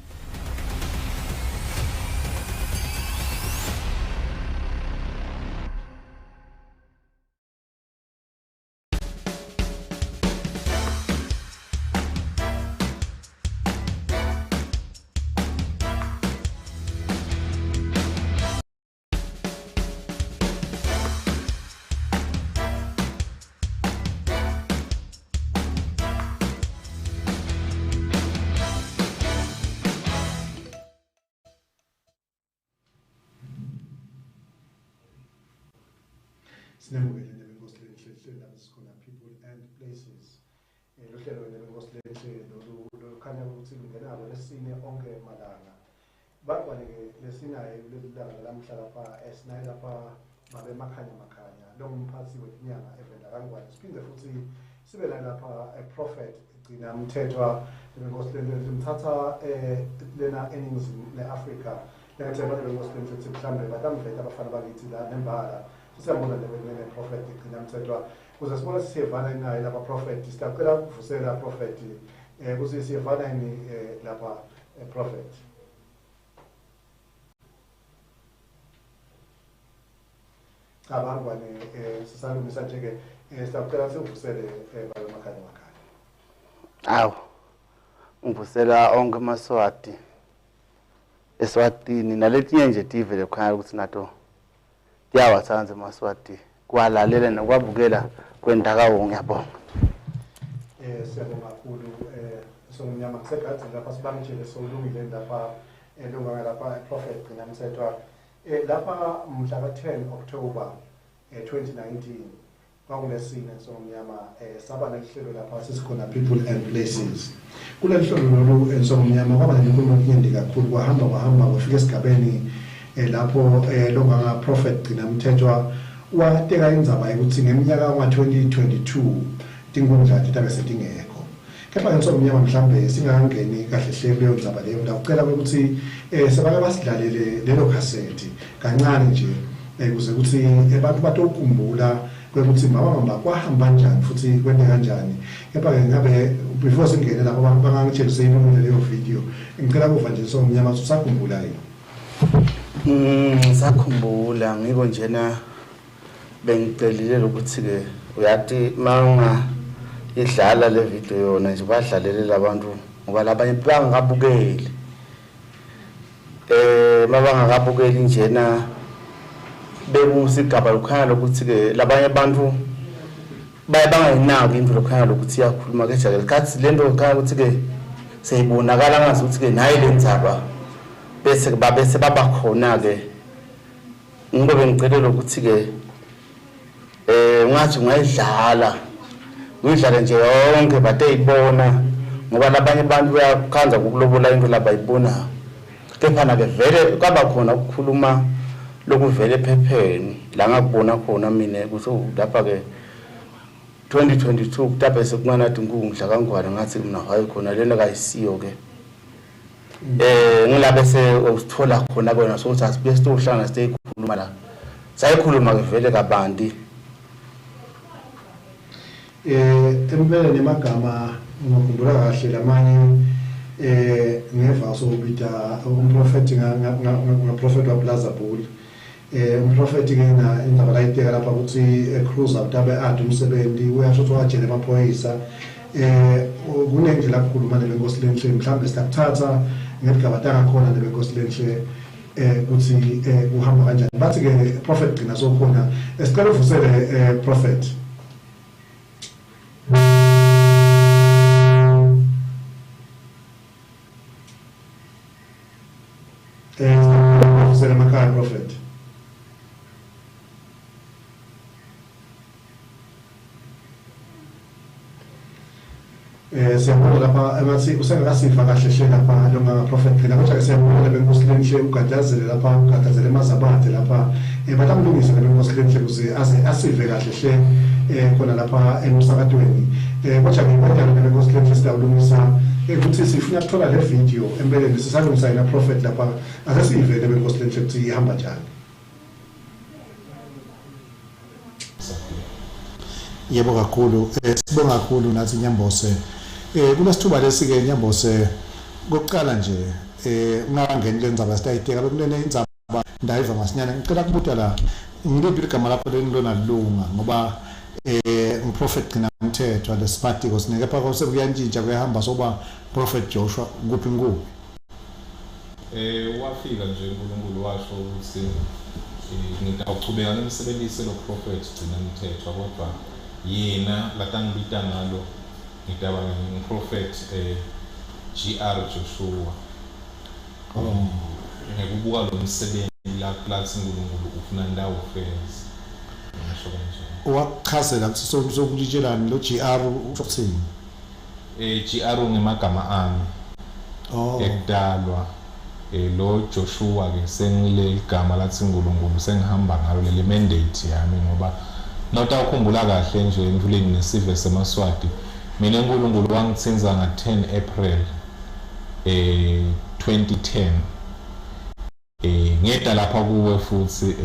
Sinembukele ngebenkosi lenhle lapho sikhona people and places. Lohlelo ngebenkosi lenhle lokhanya ukuthi lingenalo lesine onke malanga. Bakwane ke lesinayo lelilanga lamhla lapha esinayo lapha babe makhanya lo umphathi wenyanga evenda kangwane. Siphinde futhi sibe lapha a prophet igcina umthethwa ngebenkosi lenhle simthatha lena eningizimu leAfrica. Lethe ngebenkosi lenhle mhlambe batamveta abafana bakithi la nembala. Sisabona le prophet igcina umthethwa kuze sibone siyevana naye lapha prophet sicela ukuvusela prophet kuze siyevana lapha prophet. Abangwane sisalungisa nje ke sicela sikuvusele bamakhaya. Awu ngivusela onke amaswati eSwatini naletinye nje tivele khona ukuthi nato Yawathanda Yemaswati kwalalela nokwabukela kwendakawo ngiyabonga. Siyabonga kakhulu somnyama kusegathi lapha sibangitshele solungile lapha elunga lapha Prophet Qinamthethwa lapha mhla ka-10 October 2019 kwakulesine somnyama saba nelihlelo lapha sisikhona people and places. Kuleli hlelo lolu ensomnyama kwaba nenkulumo enyindi kakhulu kwahamba kwafika esigabeni lapho longa Prophet Qinamthethwa wateka indzaba ukuthi ngeminyaka ka-2022 tinkundla titabe setingekho. Kepha ensomnyama mhlambe singangeni kahle hle leyo ndzaba leyo ngicela ukuthi sebake basidlalele lelo cassette kancane nje ukuze ukuthi abantu batokukhumbula ukuthi Mamba kwahamba kanjani futhi kwende kanjani. Kepha ngabe before singene lapho bangangitshela seyilungile leyo video ngicela kuva nje ensomnyama usakhumbula yini? Sakhumbula ngiko njena bengicelile ukuthi ke uyathi manga idlala le video yona nje badlalele abantu ngoba labanye bangabukeli mabangakabukeli njena bebusigaba lokhaya lokuthi ke labanye abantu bangayinaki into lokhaya lokuthi iyakhuluma ke jake kathi lento khaya ukuthi ke seyibonakala ngazi ukuthi ke nayi lendzaba bese babese baba khona ke ngoba bengicelele ukuthi ke ngathi ungayidlala uyidlale nje yonke bateyibona ngoba labanye abantu bayakhanza ukulobola into labayibona. Kepha na ke vele kwaba khona ukukhuluma lokuvele ephepheni la ngakubona khona mina ukuthi lapha ke 2022 kutabe sekunanathi inkundla kangwane ngathi mina hayi khona lena kayisiyo ke ngilabe se usithola khona bona sokuthi asibe sitohlanga siyikhuluma la sayikhuluma ke vele kabanti empela nemagama ngikhumbula kahle lamanye ngeva sobita umprofeti ngaprofeti wa Plaza Bull umprofeti ngena indaba la iteka lapha ukuthi cruiser utabe ade umsebenzi uyasho ukuthi wajele amaphoyisa kunendlela ukukhuluma nebenkosi lenhle mhlawumbe sitakuthatha ngeligaba tanga khona nebenkosi lenhle ukuthi uhamba kanjani bathi ke prophet gcina sokhona esicela uvusele prophet uvusele makhaya prophet siyabona lapha emathi usengakasifa kahle hle lapha longa prophet phela kodwa ke siyabona benkosi lenhle ugadazele lapha ugadazele emazabade lapha batamlungisa benkosi lenhle ukuze asive kahle hle khona lapha emsakadweni kodwa ke badala benkosi lenhle sitawulungisa ukuthi sifuna ukuthola le video empeleni sisalungisa ina prophet lapha asesive benkosi lenhle ukuthi ihamba njani. Yebo kakhulu sibonga kakhulu nathi Nyambose kulesithuba lesike Nyambose kokuqala nje ungangeni lendzaba sitayiteka bekulene indzaba ndayiva masinyane ngicela kubuta la ngiliphi igama lapho lona lunga ngoba umprofeti Qinamthethwa lesiphatiko sineke phakho sekuyantshintsha kuyahamba soba prophet Joshua kuphi nguphi wafika nje uNkulunkulu washo ukuthi ngitawuchubeka nomsebenzisi lo prophet Qinamthethwa kodwa yena latangibita ngalo ngitaba ngiprophet GR Joshua ngikubuka lo msebenzi la plus uNkulunkulu ufuna ndawo fence ngisho kanje wakhazela sokulitshelana lo GR uthini GR ngemagama ami ekudalwa lo Joshua ke sengile igama lathi uNkulunkulu sengihamba ngalo le mandate yami ngoba nawutakhumbula kahle nje emvuleni nesive semaswati mina uNkulunkulu wangithinza nga10 April 2010 ngeda lapha kuwe futhi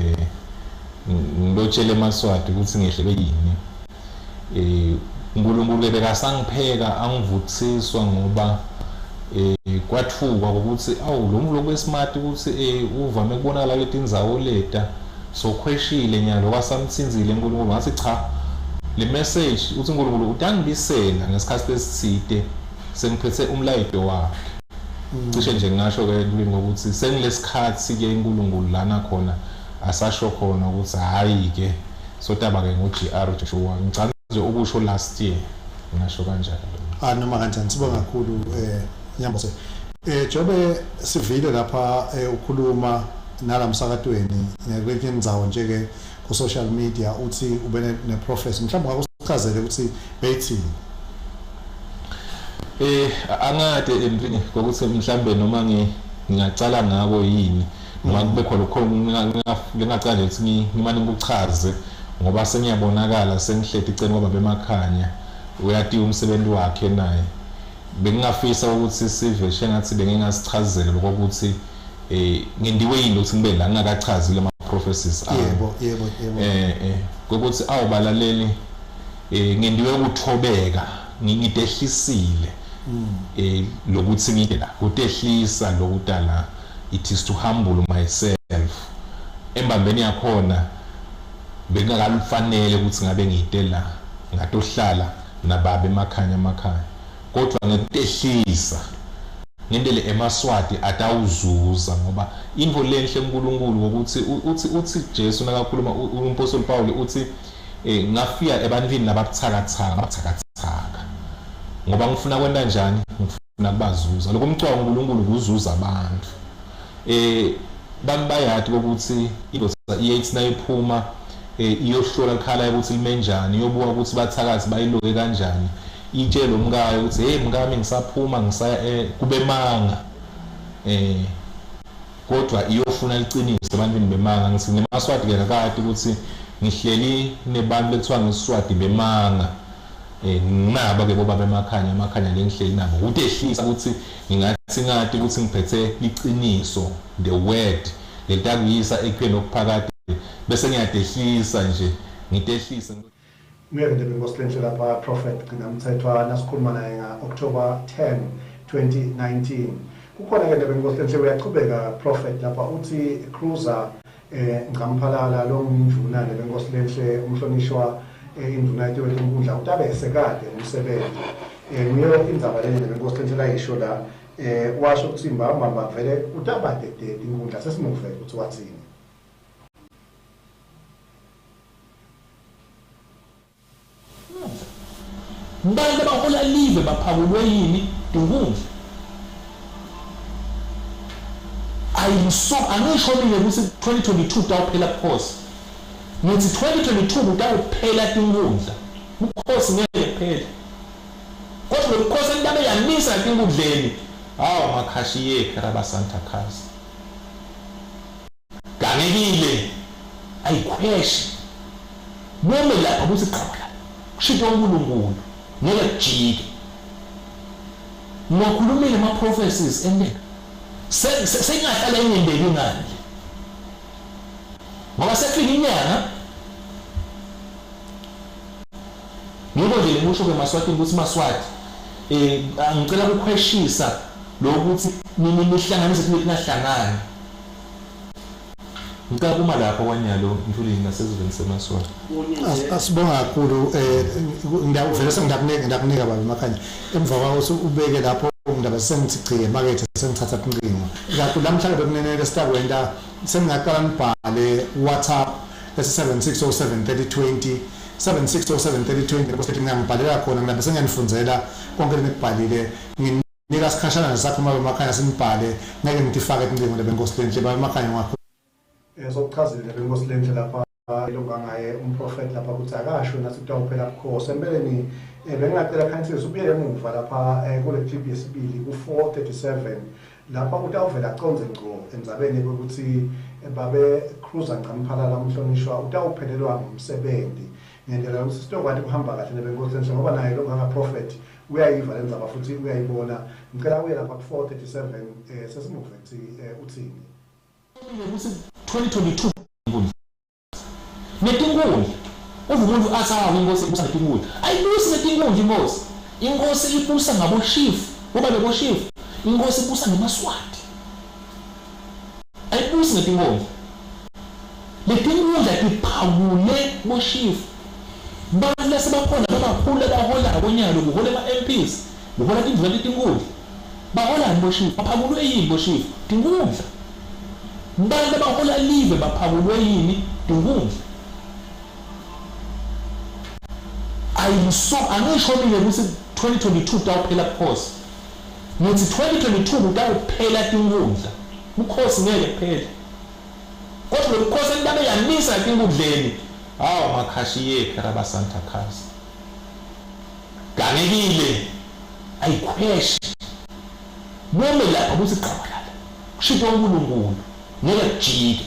ngilotshele emaswati ukuthi ngehlele yini uNkulunkulu bekasangipheka angivuthiswa ngoba kwathuka ukuthi awu lo mvulo kwesmart ukuthi uvame kubonakala leti indzawo leta sokhweshile nyalo kwasamthinzile uNkulunkulu ngathi cha le message uthi uNkulunkulu utangibisela ngesikhathi lesithide sengiphethe umlayito wakhe cishe nje ngasho ke empilweni ngokuthi sengilesikhathi ke uNkulunkulu lana khona asasho khona ukuthi hayi ke sotaba ke ngoGR Joshua ngicela nje ukusho last year ngasho kanjalo noma kanjani sibonga kakhulu Nyambose Jobe sivile lapha ukhuluma nalamsakatweni ngekwenye indzawo nje ke ku social media uthi ube ne professor mhlawumbe akusichazele ukuthi beyithini. Angade empini ngokuthi mhlambe noma ngingacala ngabo yini noma kube khona lokho ngingacala ukuthi ngimane ngikuchaze ngoba sengiyabonakala sengihleti icene ngoba bemakhanya uyati umsebenzi wakhe naye bengingafisa ukuthi sive shengathi bengingasichazele lokho ukuthi ngendiwe yini ukuthi ngibe la ngingakachazile ama prophecies yebo ukuthi awubalaleli ngendiwe ukuthobeka ngidehlisile lokuthi ngide la kutehlisa lokudala it is to humble myself embambeni yakhona bengakafanele ukuthi ngabe ngide la ngatohlala nababe emakhanya kodwa ngekutehlisa ngendele emaswati atawuzuza ngoba into lenhle uNkulunkulu ukuthi uthi Jesu nakakhuluma uMpostoli Paul uthi ngafika ebantwini lababuthakathaka ngoba ngifuna kwenta njani ngifuna kubazuza lokho umcwa uNkulunkulu kuzuza abantu bayati ukuthi indoda iyathi nayiphuma iyohlola ikhala ukuthi limenjani iyobuka ukuthi bathakathi bayiloke kanjani itshelo umkayo ukuthi hey mkami ngisaphuma ngisaya kube manga kodwa iyofuna liqiniso ebantwini bemanga ngithi nemaswati ke nakade ukuthi ngihleli nebantu lekuthiwa ngiswati bemanga nginaba ke boba bemakhanya lengihleli nabo ukutehlisa ukuthi ngathi ukuthi ngiphethe iqiniso the word letakuyisa ekhweni okuphakade bese ngiyadehlisa nje ngitehlisa Nguyeke bengosilenshe lapha prophet nginamthethwa nasikhuluma naye October 10 2019 kukhona ke bengosilenshe uyachubeka prophet lapha uthi cruiser ngamphalala lo mnduna bengosilenshe umhlonishwa induna yethu enkundla utabe esekade umsebenzi ngiyo indzaba le bengosilenshe la isho la washo ukuthi Mamba vele utabade inkundla sesimuvele ukuthi wathini Mbantu abahola live baphakulwe yini inkundla angisho mina ukuthi 2022 utawuphela pause ngithi 2022 utawuphela inkundla ukhosi ngeke kuphela kodwa ukhosi endabe yamisa inkundleni makhashiye karaba santa khasi ganekile ayikhweshi noma lapha ukuthi qala kushito uNkulunkulu ngeke kujike ngokhulumile ama prophecies endeka sengahlala enyembeki ngani ngoba sekufika inyanga ngiko nje lemusho ke Maswati ukuthi Maswati ngicela ukukhweshisa lokuthi nihlanganise kuthi nahlangana ngicela kuma lapho kwanyalo mfulini nasezweni seMaswati asibonga kakhulu ngiyavela sengidakunika baba emakhanya emva kwawo ubeke lapho indaba sengithi chiye market sengithatha inqingo kakhulu namhlanje bekunenele sitakwenda sengingaqala ngibhale WhatsApp 76073020 76073020 bese ngiyangibhalela khona ngilabe sengiyanifundela konke lenikubhalile nginika sikhashana nesakho baba emakhanya sinibhale ngeke ngifake inqingo lebenkosi baba emakhanya ngakho sokuchazile benkosi lapha longangaye umprofeti lapha ukuthi akasho nathi utawuphela bukhosi empeleni bengingacela khansisi ubuyele emuva lapha kule clip yesibili ku437 lapha utawuvela aconze ngco endzabeni ukuthi babe cruiser ngamphalala umhlonishwa utawuphelelwa ngumsebenzi ngendlela ukuthi sitokwathi kuhamba kahle nebenkosi ngoba naye longanga prophet uyayiva lendzaba futhi uyayibona ngicela uye lapha ku437 sesimuve ukuthi uthini ukuthi 2022 netinkundla umuntu asawa inkosi ibusa netinkundla ayibusi netinkundla inkosi ibusa ngaboshifu ngoba leboshifu inkosi ibusa ngemaswati ayibusi netinkundla letinkundla tiphawule boshifu bantu lasebakhona babakhulu abahola konyalo kuhola ama-MPs kuhola tindlu letinkundla bahola boshifu baphawulwe yini boshifu tinkundla bantu abahola live baphawulwe yini tinkundla angisho mina ukuthi 2022 utawuphela pause Ngithi 2022 kutawuphela tinkundla. Ukhosi ngeke kuphele. Kodwa lo mkhosi endabe yamisa tinkundleni. Hawu makhashi karaba Santa Claus. Ganekile. Ayikhweshi. Nome lapha ukuthi qhabalala. Kushito uNkulunkulu. Ngeke kujike.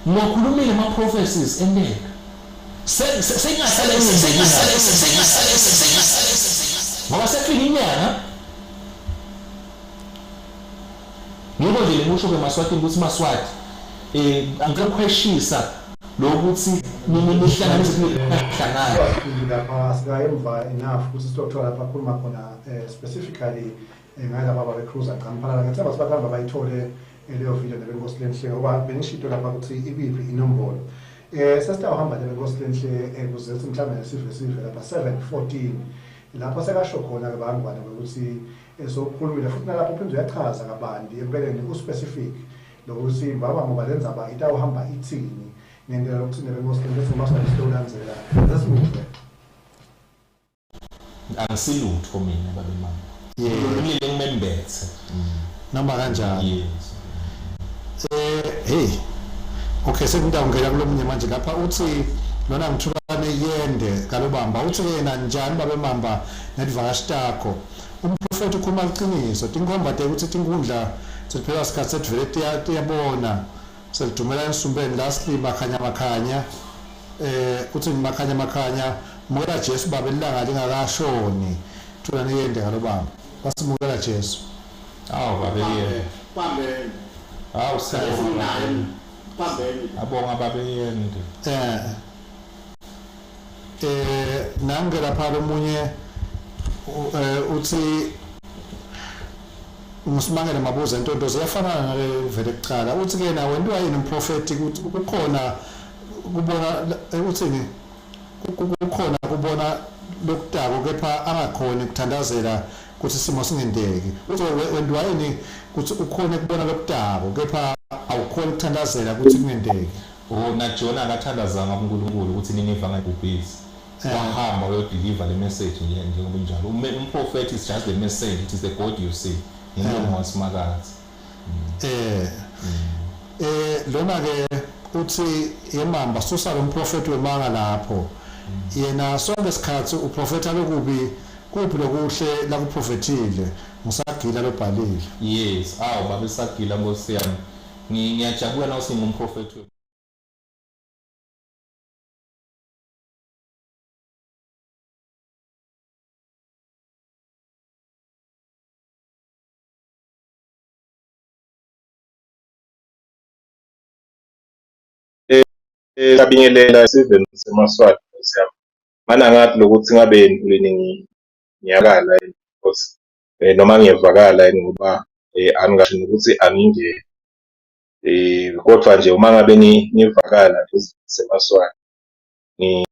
Ngikhulumile ama prophecies endeka. Sengasale ngoba sefika inyanga. Ngiko nje lemusho keMaswati ukuthi Maswati angikukhweshisa lokuthi nihlanganise nihlangana. Lapha sikayemva enough ukuthi sitothola lapha khuluma khona specifically ngalaba abacruiser kampala ngethemba sibahamba bayithole leyo video lebenkosi lenhle ngoba benishito lapha ukuthi ibiphi inombolo. Sesitawuhamba lebenkosi lenhle ukuze mhlawumbe sive lapha 7:14 lapha sekasho khona ke bangwane ukuthi sokhulumile futhi nalapho uphinde uyachaza kabanti empeleni ku-specific lokuthi mbaba balenza ba itawuhamba ithini ngendlela lokuthi nebenkosi lenhle masisitolandzela sesimuve. Angisilutho mina babe mama. Ngilile ngimembethe. Noma kanjani? Yes. Hey. Okay, sekungitawungena kulomunye manje lapha uthi lona ngithukane yende kalobamba uthi yena njani babe mamba nedivakashi takho. Umprofeti ukhuluma iqiniso tinkomba ukuthi tinkundla siphela isikhathi sethivele tiyabona selidumela ensumbeni la silima makhanya uthi makhanya mukela Jesu babe ilanga lingakashoni thulane yende kalobamba basimukela Jesu. Awu babe yende. Pambeni. Awu Pambeni. Pambeni. Abonga babe yende. Nange lapha lomunye uthi umusimangele mabuza intonto ziyafana nale vele kuqala uthi ke nawe wentwa yini umprofeti ukuthi kukhona kubona uthini kukhona kubona lokudako kepha angakhona ukuthandazela ukuthi isimo singendeki uthi wentwa yini ukuthi ukhona kubona lokudako kepha awukhona ukuthandazela ukuthi kungendeki. Na Jona akathandazanga uNkulunkulu ukuthi niniva ngayibhubhisi. Wahamba uyodeliver le message njengoba njalo. Umprofeti is just the message, it is the God you see. Into wasimakazi. Lona ke uthi Yemamba susa lo mprofeti wemanga lapho. Yena sonke isikhathi uprofeta lokubi kuphi lokuhle la kuprofetile musagila lobhalile. Yes, awu babe sagila Nkosi yami. Ngiyajabula na usingumprofeti. Sabingelela isiveni seMaswati siyami. Mana ngathi lokuthi ngabe ngiyakala because noma ngiyevakala ngoba angasho ukuthi angingeni. Kodwa nje uma ngabe ngivakala seMaswati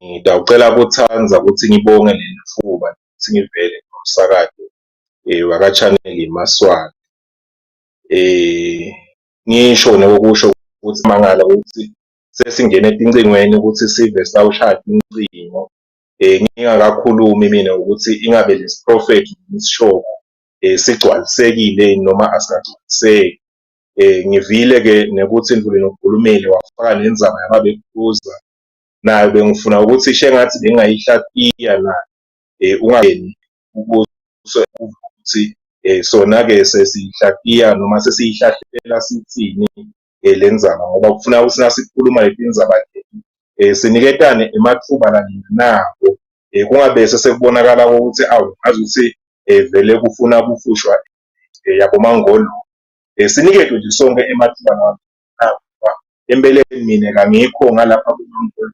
ngidawucela ukuthanza ukuthi ngibonge lelithuba ukuthi ngivele ngomsakazo waka-channel Yemaswati. Ngisho nokusho ukuthi mangala ukuthi sesingena etincingweni ukuthi sive sawushaya incingo ngingakakhulumi mina ukuthi ingabe lesiprofeti isishoko sigcwalisekile noma asikagcwaliseki. Ngivile ke nekuthi indlule nokhulumile wafaka nenzaba yababekuza nayo bengifuna ukuthi ishe ngathi bengayihlatiya na ungangeni ukuthi sona ke sesihlatiya noma sesiyihlahlela sithini lenzaba ngoba kufuna ukuthi nasikhuluma letindzaba siniketane emathuba nako kungabe sekubonakala ukuthi awu ngazi ukuthi vele kufuna kufushwa yabo mangolo siniketwe nje sonke emathuba nako empeleni mina kangikho ngalapha kuNkulunkulu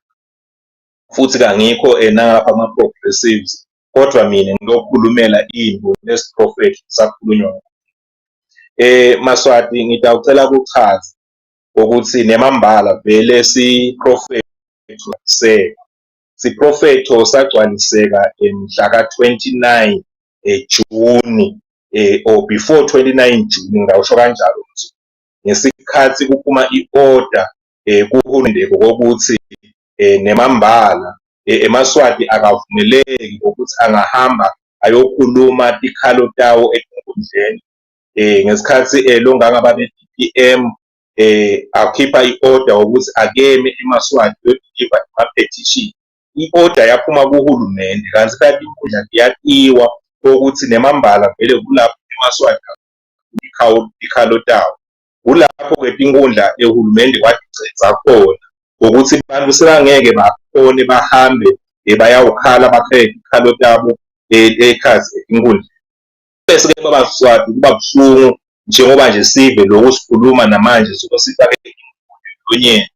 futhi kangikho nalapha ama-progressives kodwa mina ngiyokhulumela into lesiprofeti sakhulunywa Maswati ngidawucela ukuchaza ukuthi nemambala vele siprofetho sagcwaliseka mhla ka-29 Juni or before 29 June ngawusho kanjalo ngesikhathi kuphuma i-order kuhulumende kokuthi nemambala eMaswati akavumeleki ukuthi angahamba ayokhuluma tikhalo tawo enkundleni ngesikhathi longanga babe-DPM akhipha i-order ukuthi akeme eMaswati yodiliva ama-petition. I-order yaphuma kuhulumende kanti kanti inkundla iyatiwa ukuthi nemambala vele kulapho eMaswati ikhalo tawo. Kulapho-ke tinkundla ehulumende wadigceza khona ukuthi abantu sebangeke bakhone bahambe bayawukhala bakhethe ikhalo tabo ekhazi inkundla. Bese-ke babaSwati kuba buhlungu njengoba nje sive lokhu sikhuluma namanje sobe sifake emlonyeni.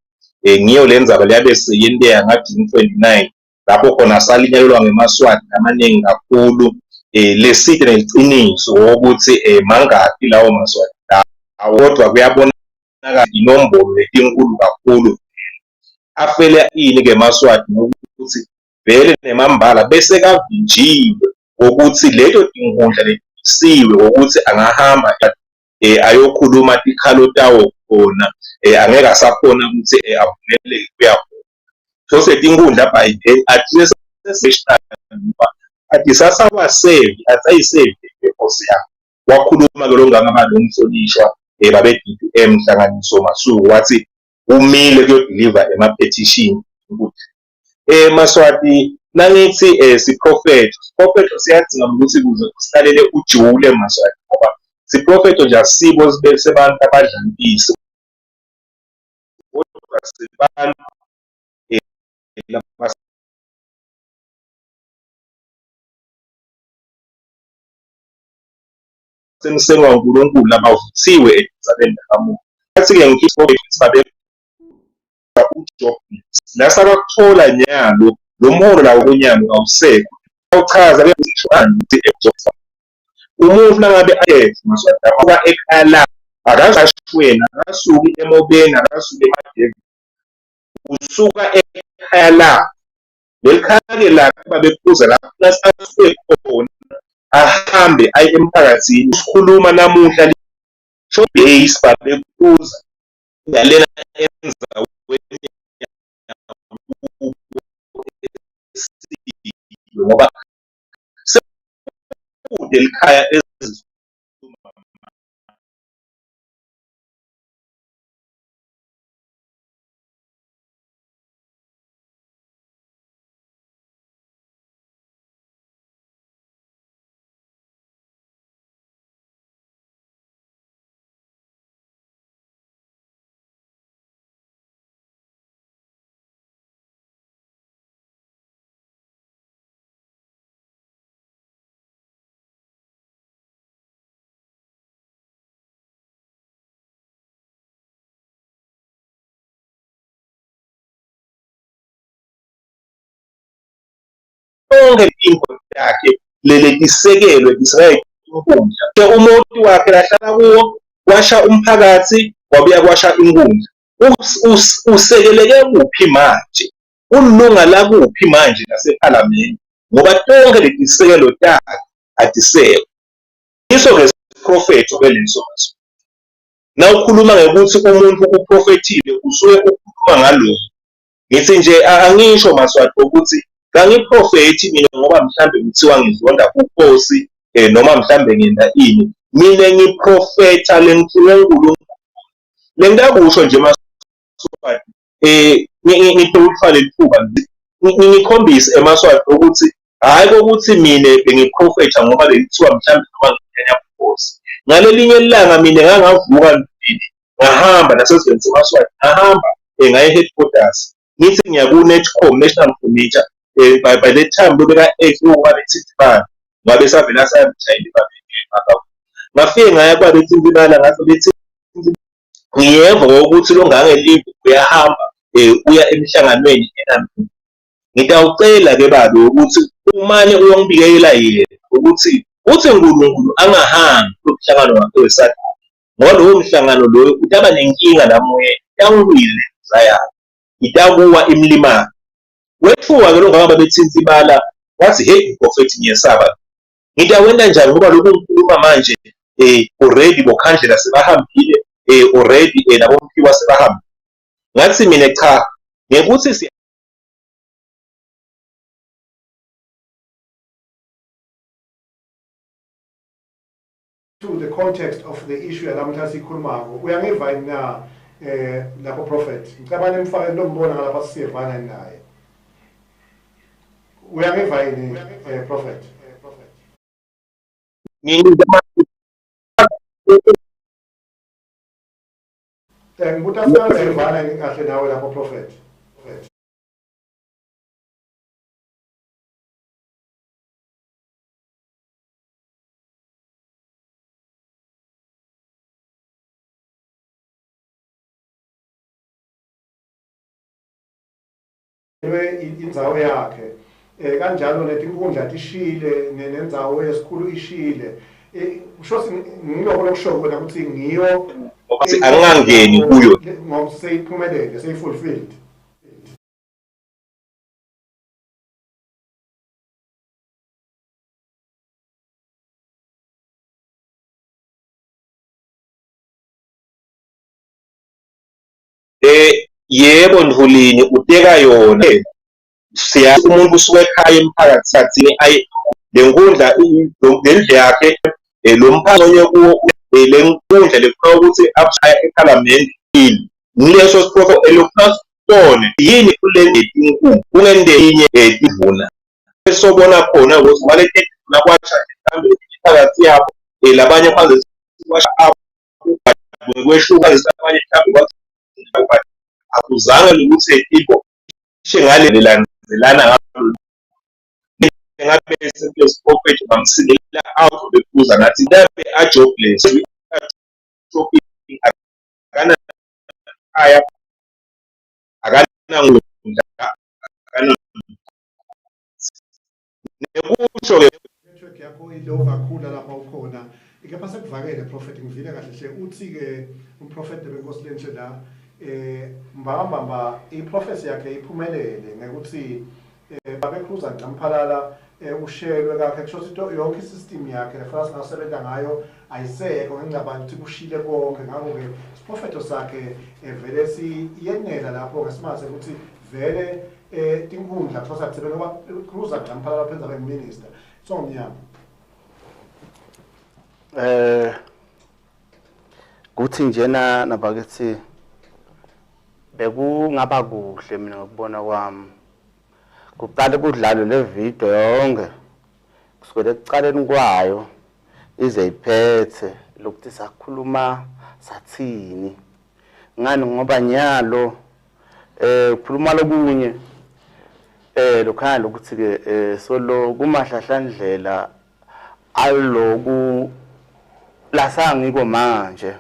Ngiyo le ndzaba leyabe seyenteya ngaJune 29 lapho khona salinyalelwa ngeMaswati amaningi kakhulu leside neliciniso ukuthi mangaphi lawo Maswati lawo, kodwa kuyabonakala inombolo letinkulu kakhulu afele ini-ke Maswati ngokuthi vele nemambala bese kavinjiwe ukuthi leto tinkundla letisiwe ukuthi angahamba ayokhuluma tikhalo tawo khona angeke asakhona ukuthi avumeleke kuya khona. So setinkundla by then athi athi sasawasevi asayisevi inkosi yakhe. Wakhuluma-ke lo nganga balomhlonishwa babe-DPM Nhlanganiso Masuku wathi umile kuyodiliva ema-petition. Maswati nangithi siprofetho siyadinga ukuthi kuze kusilalele ujule Maswati ngoba siprofetho nje asibo sebantu abadlangisi kodwa sibantu semsengwa uNkulunkulu abavuthiwe eduzane nakamuva. Athi-ke ngikhipha ujob la sabakuthola nyalo lo mholo lawo konyalo awusekho. Awuchaza-ke ukuthi ejob umuntu nangabe Maswati ngoba ekhaya la akazashwena akasuki emobeni akasuki emadeni usuka ekhaya la lelikhaya-ke la babephuza lapho asuke khona ahambe aye emphakathini sikhuluma namuhla show base babephuza ngalena enza ngoba sekude likhaya lonke into yakhe leletisekelwe inkundla. Umuntu wakhe lahlala kuwo kwasha umphakathi wabuya kwasha inkundla. Usekeleke kuphi manje? Ulunga la kuphi manje nasephalamende ngoba tonke letisekelo takhe atisekho. Yiso-ke siprofetho ke leso Maswati. Na ukhuluma ngokuthi umuntu uprofethile usuke ukhuluma ngalokho. Ngithi nje angisho Maswati ukuthi kangiprofethi mina ngoba mhlambe kuthiwa ngizonda kuNkosi noma mhlambe ngenda ini. Mina ngiprofetha leNkulunkulu. Lengakusho nje Maswati ngiphe ukufana lithuba ngikhombise eMaswati ukuthi hayi ukuthi mina bengiprofetha ngoba bekuthiwa mhlambe noma ngiyanya kuNkosi. Ngalelinye ilanga mina ngangavuka ngahamba nasezweni seMaswati ngahamba ngaye headquarters ngithi ngiya ku-Netcom National Furniture by the time bebeka-8 kwabe-65 ngabe savela sayamthayela ngafike ngaya kwabeThintibala ngathi bethi ngiyeva ukuthi lo ngangelive uyahamba uya emhlanganweni enami. Ngitawucela-ke babe ukuthi umane uyongibikela yena ukuthi uthi uNkulunkulu angahambi kumhlangano wakhe wesadala ngoba lowo mhlangano loyo utaba nenkinga namoya yangwile zayana itakuwa imlimani. Wethuka-ke lo ngaba beThintibala wathi hey uprofethi ngiyesaba. Ngitawenda njani ngoba lokhu ngikhuluma manje already boKhandlela sebahambile already nabompiwa sebahambile. Ngathi mina cha ngekuthi context of the issue yalamuhla sikhulumako uyangiva yini na lapho prophet ngicabanga nimfake lombona ngalapha sisevana naye uyangiva yini prophet ngibuta sivana kahle nawe lapho prophet indzawo yakhe kanjalo netinkundla tishile nendzawo yesikhulu ishile kusho ngiloko lokusho kona ukuthi ngiyo angangeni kuyo ngoba seyiphumelele seyifulfilled yebo Ndvulini uteka yona siyazi umuntu usuke ekhaya emphakathini lenkundla lendle yakhe lo mphakathi kuwo lenkundla lekufuna ukuthi abashaya eParliament nileso siphoko elokufuna yini kule inkundla kungendenye ivuna esobona khona ukuthi walete nakwacha mhlambe imphakathi yabo labanye kwanze kwehluka lesabanye mhlambe akuzange ukuthi ibo ngale lelandelana ngalo ngabe sesipophethe bamsindela out bekuza ngathi ndabe ajobless akana aya akana ngunda akana nekusho ke network yakho ilo kakhulu lapha ukhona ikepha sekuvakele prophet ngivile kahle hle uthi ke umprofeti benkosi lenhle la mbamba iprofesi yakhe iphumelele ngekuthi babekruza Mphalala ushelwe kakhe kusho ukuthi yonke isystem yakhe lefana singasebenza ngayo ayisekho ngicabanga ukuthi kushile konke ngakho ke isiprofeto sakhe vele siyenela lapho ngesimase ukuthi vele tinkundla thosa kusebenza ngoba kruza Mphalala phenza beminister so mnyama kuthi njena nabakithi bekungaba kuhle mina ngokubona kwami kuqale kudlalwe le video yonke kusukela ekucaleni kwayo ize iphethe lokuthi sakhuluma sathini ngani ngoba nyalo ukukhuluma lokunye lokhana lokuthi ke solo kumahlahlandlela aloku lasangiko manje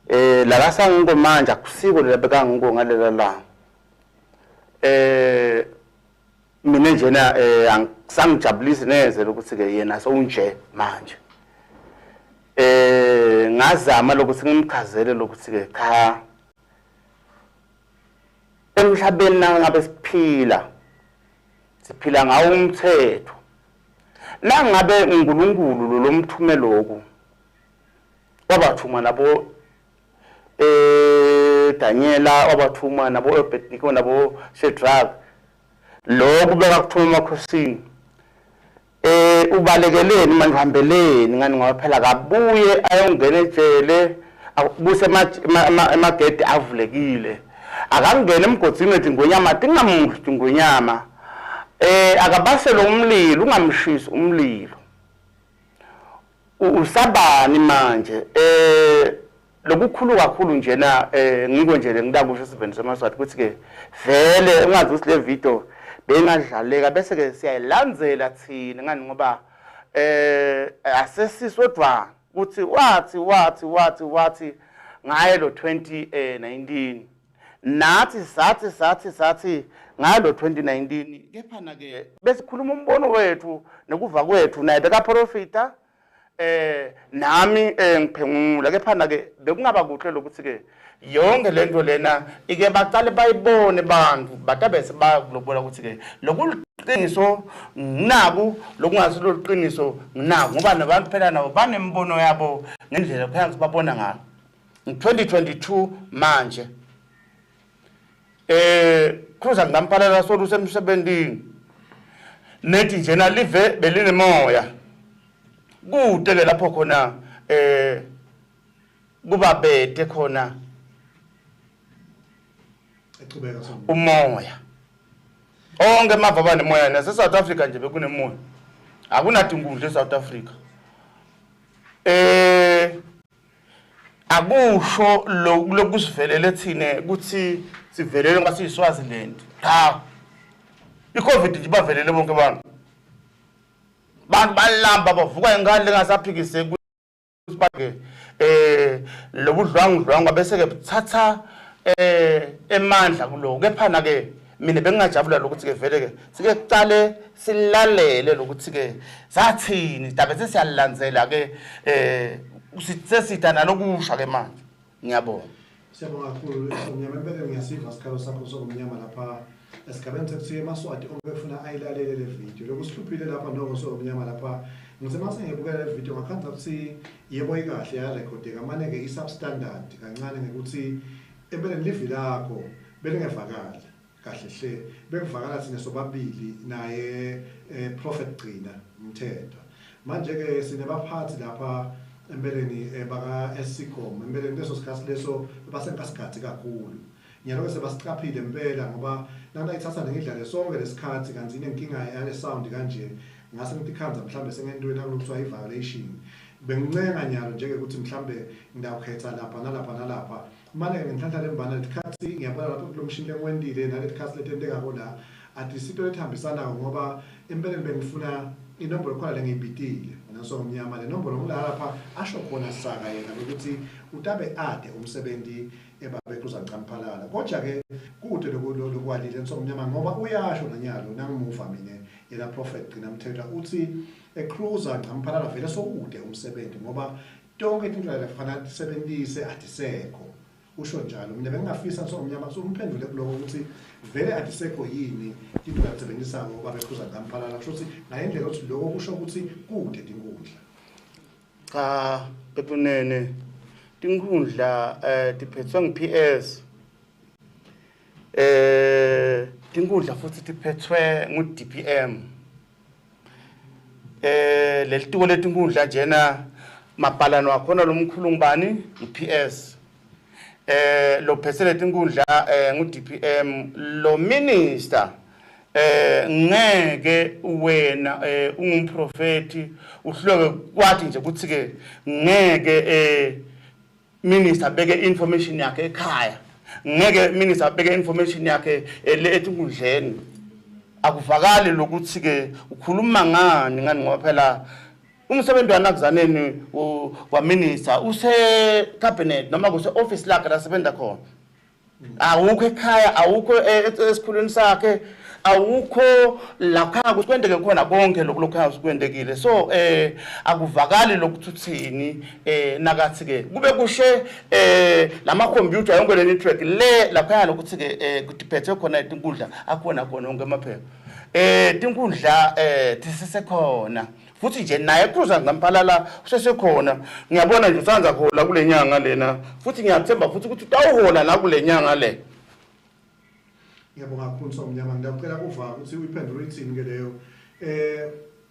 la lasangiko manje akusiko lebeka ngiko ngalela la mina njena angisangijabulisi neze lokuthi ke yena sowunje manje ngazama lokuthi ngimchazele lokuthi ke cha emhlabeni nangabe siphila ngawo umthetho nangabe uNkulunkulu lo mthume lokho wabathuma nabo Daniela wabathuma nabo Abednego nabo Shadrach lokho beka kuthuma emakhosini ubalekeleni manje uhambeleni ngani ngoba phela kabuye ayongena ejele akubuse emagedi avulekile akangena emgodini ethi ngonyama tingamuhle ngonyama akabasele umlilo ungamshisi umlilo usabani manje lokukhulu kakhulu njena ngiko nje ngidakusho isivendo semaswathi ukuthi ke vele ungazi ukuthi le video bengadlaleka bese ke siyayilandzela thina ngani ngoba asesisodwa ukuthi wathi ngaye lo 2019 nathi sathi ngaye lo 2019 kepha na ke besikhuluma umbono wethu nokuva kwethu naye bekaprofita nami ngiphengula kepha na ke bekungaba kuhle lokuthi ke yonke lento lena ike baqale bayibone abantu batabese bakulobona ukuthi ke lokuqiniso nginaku lokungazi loqiniso nginaku ngoba nabantu phela nabo banembono yabo ngendlela phansi babona ngayo 2022 manje kuza ngamphalela solu semsebenzini nethi njena live belinemoya kude ke lapho khona kuba bede khona umoya onke amava abanemoya nase South Africa nje bekunemoya akunatingudla eSouth Africa akusho lokusivelele thine ukuthi sivelele ngasiyiswaziland cha iCovid nje bavelele bonke abantu balamba bavuka ingane lengasaphikise ukuthi lobudlwangudlwanga bese ke thatha emandla kulo kephana ke mina bengingajabula lokuthi ke vele ke sike kuqale silalele lokuthi ke sathini dabe sesiyalandzela ke sesitha nalokusha ke manje ngiyabonga siyabonga kakhulu Mnyama impela ngiyasiva sikhalo sakho sokumnyama lapha esigabeni sekuthi Yemaswati ongefuna ayilalele le video lokusihluphile lapha noko sokumnyama lapha ngisemase ngibukela le video ngakhanza ukuthi yebo ikahle ya recordeka manje ke isubstandard kancane ngekuthi empeleni livi lakho belingevakala kahle hle bekuvakala sine sobabili naye prophet Gcina Mthetho manje ke sinebaphathi lapha empeleni baka SCCOM empeleni leso sikhathi leso basenkasikhathi kakhulu ngiyaloke sebasiqaphile impela ngoba nana ithatha ngidlale sonke lesikhathi kanti inenkinga yale sound kanje ngase ngithi khanza mhlambe sengentweni akuthiwa i-violation bengincenga nyalo njeke ukuthi mhlambe ngidawukhetha lapha nalapha manje ngenhlanhla lembana lesikhathi ngiyabona lapho kulo mshini lenkwendile nalesikhathi letenteka kona athi isito lethambisana ngoba empeleni bengifuna inombolo khona lengibhidile naso ngomnyama le nombolo ngula lapha asho khona saka yena ukuthi utabe ade umsebenzi ebabe kuzancamphalalela kodwa ke kude lokwalile nsomnyama ngoba uyasho nanyalo nangimuva mina yena prophet Gcina Mthetho uthi ecruiser ncamphalalela vele sokude umsebenzi ngoba tonke indlela lefana sisebenzise adisekho usho njalo mina bengingafisa nsomnyama sokumphendule kuloko ukuthi vele adisekho yini into akusebenzisa ngoba becruiser ncamphalalela kusho ukuthi ngayendlela ukuthi lokho kusho ukuthi kude tinkundla cha bepunene tinkundla tiphethwe ngi-PS tinkundla futhi tiphethwe ngu-DPM leli tiko letinkundla njena mabhalano wakhona lomkhulu ngibani ngu-PS lo phethele tinkundla ngu-DPM lo minister ngeke wena ungumprofeti uhloke kwathi nje ukuthi ke ngeke minister beke information yakhe ekhaya ngeke minister beke information yakhe le etinkundleni akuvakali lokuthi ke ukhuluma ngani ngoba phela umsebenzi wanakuzaneni wa minister use cabinet noma kuse office lakhe la sebenza khona awukho ekhaya awukho esikhulweni sakhe awukho lapha kukwendeke khona konke lokho kwendekile so akuvakali lokuthi uthini nakathi ke kube kushe lama computer yonke le network le lapha lokuthi ke kudiphethe khona inkundla akhona wonke amaphepha tinkundla tisisekhona futhi nje naye cruiser ngamphalala usesekhona ngiyabona nje usanza khola kule nyanga lena futhi ngiyathemba futhi ukuthi utawuhola la kule nyanga le ngiyabonga kakhulu Somnyama ngiyacela kuva ukuthi uyiphendule ithini ke leyo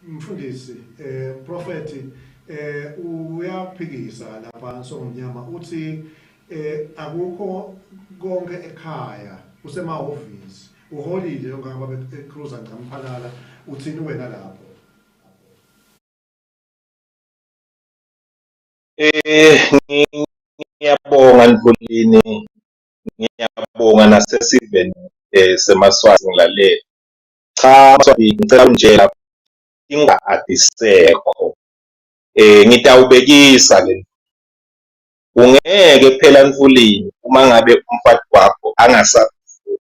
mfundisi prophet uyaphikisa lapha Somnyama uthi akukho konke ekhaya usemahhovisi uholile ngaba becruiser ngamphalala uthini wena lapho ngiyabonga Ndlulini ngiyabonga nasesiveni semaswazi ngilalela cha ngicela nje inga adisekho ngitawubekisa le ungeke phela Ndlulini uma ngabe umfati wakho angasafuthi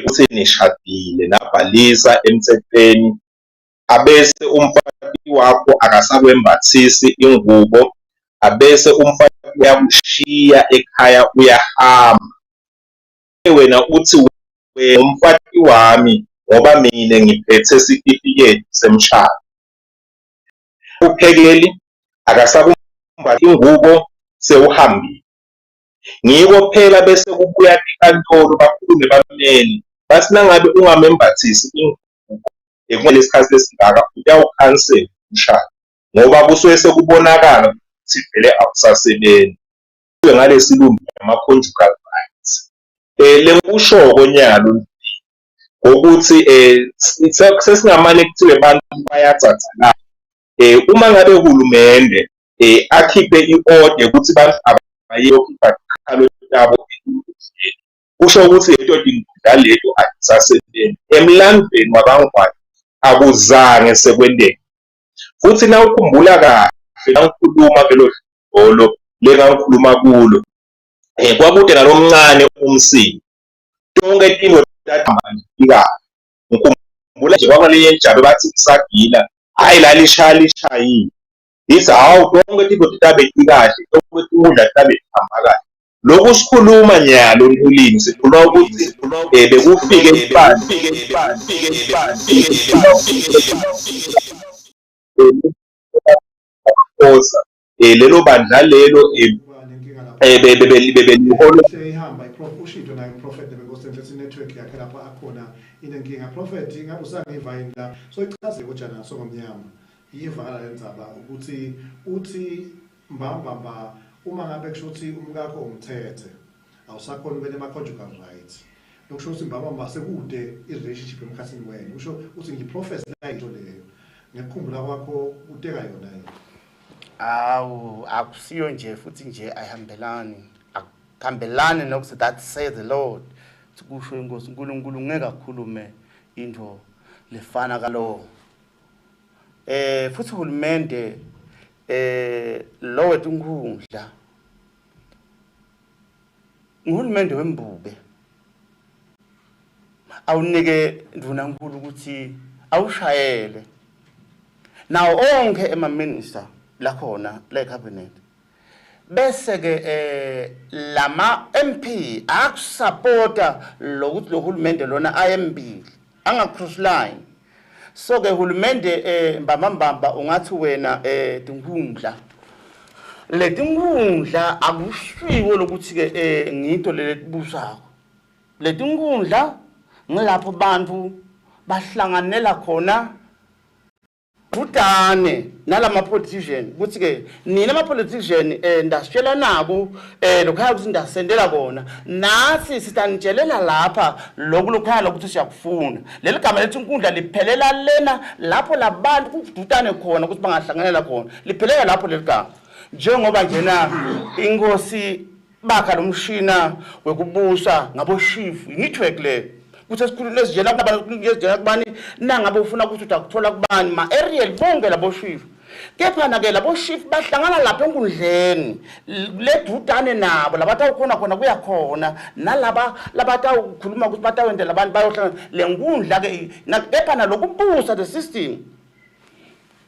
uthi nishadile nabhalisa emthethweni abese umfati wakho akasakwembathisi ingubo abese umfati uyakushiya ekhaya uyahamba wena uthi umfati wami ngoba mina ngiphethe certificate semshado uphekeli akasakumba ingubo sewuhambile ngiko phela bese kubuya enkantolo bakhulume bamnene bathi nangabe ungamembathisi ingubo ekulesi sikhathi esingaka uyawukhansela umshado ngoba kusuke sekubonakala ukuthi vele awusasebenzi ngalesi lumbi ama-conjugal rights. Le kusho nyalo ukuthi sesingamane kuthiwe abantu bayathatha la uma ngabe uhulumende akhiphe i-order ukuthi abantu abayokhipha ikhalo labo kusho ukuthi leto tinkundla leto azisasebenzi emlandweni wabangwane akuzange sekwenteke futhi na ukhumbula kahle nangikhuluma ngelo dolo lengangikhuluma kulo kwakude nalomncane umsini tonke timo tatamandika ngikhumbula nje kwakuleyo njalo bathi isagila hayi la lishayile lithi hawu tonke timo titabe kahle tonke ukudla tabe hamba kahle lokhu sikhuluma nyalo Mpulini sikhuluma ukuthi bekufike lelo bandla lelo bebeliholo ihamba ushintshwe nayo Prophet bekosenhle network yakhe lapha akhona inenkinga Prophet ingabe usangiva yini la so ichaze kojana songomnyama yivala lenzaba ukuthi uthi mbamba uma ngabe kusho ukuthi umkakho umthethe awusakhona ukube nema-conjugal rights lokusho ukuthi mbamba sekude i-relationship emkhathini wena usho uthi ngiprofesa into leyo ngekukhumbula kwakho uteka yona awu akusiyo nje futhi nje akuhambelani nokuthi that say the Lord kusho inkosi uNkulunkulu ngeke akhulume into lefana kalowo futhi uhulumende lo wethu inkundla uhulumende wembube awunike ndunankulu ukuthi awushayele nawo onke ema-minister lakhona la cabinet bese ke lama MP akusupporta lokuthi lo hulumende lona ayembili anga cross line so ke hulumende mbamba ungathi wena tinkundla letinkundla akushiwo lokuthi ke ngito letibusako letinkundla ngilapho bantu bahlanganela khona kudane nalama politician ukuthi ke nina ama politician ndasitshela nabo lokhaya ukuthi ndasendela kona nathi sitanitshelela lapha lokukhala ukuthi siyakufuna leli gama lethi inkundla liphelela lena lapho labantu kudutane khona ukuthi bangahlanganela khona liphelela lapho leli gama njengoba njena inkosi bakha lomshina wekubusa ngabo chief network le kuthi esikhulule esijela kunabangezijela kubani nangabe ufuna ukuthi utakuthola kubani ma aerial bonke labo chief kepha ke labo chief bahlangana lapha enkundleni ledutane nabo labatha ukhona khona kuya khona nalaba labatha ukukhuluma ukuthi batawendela abantu bayohlangana lenkundla ke kepha nalokubusa the system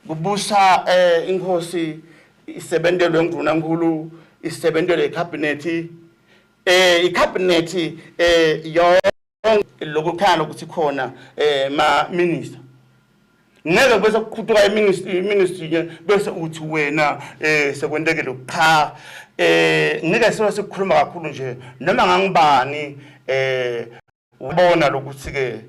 kubusa inkosi isebendelwe nguNdunankulu isebendelwe ecabinet icabinet yo lokukhana ukuthi khona ma minister ngeke bese kukhuthuka iministry bese uthi wena sekwendekele cha ngeke sekukhuluma kakhulu nje noma ngangibani ubona lokuthi ke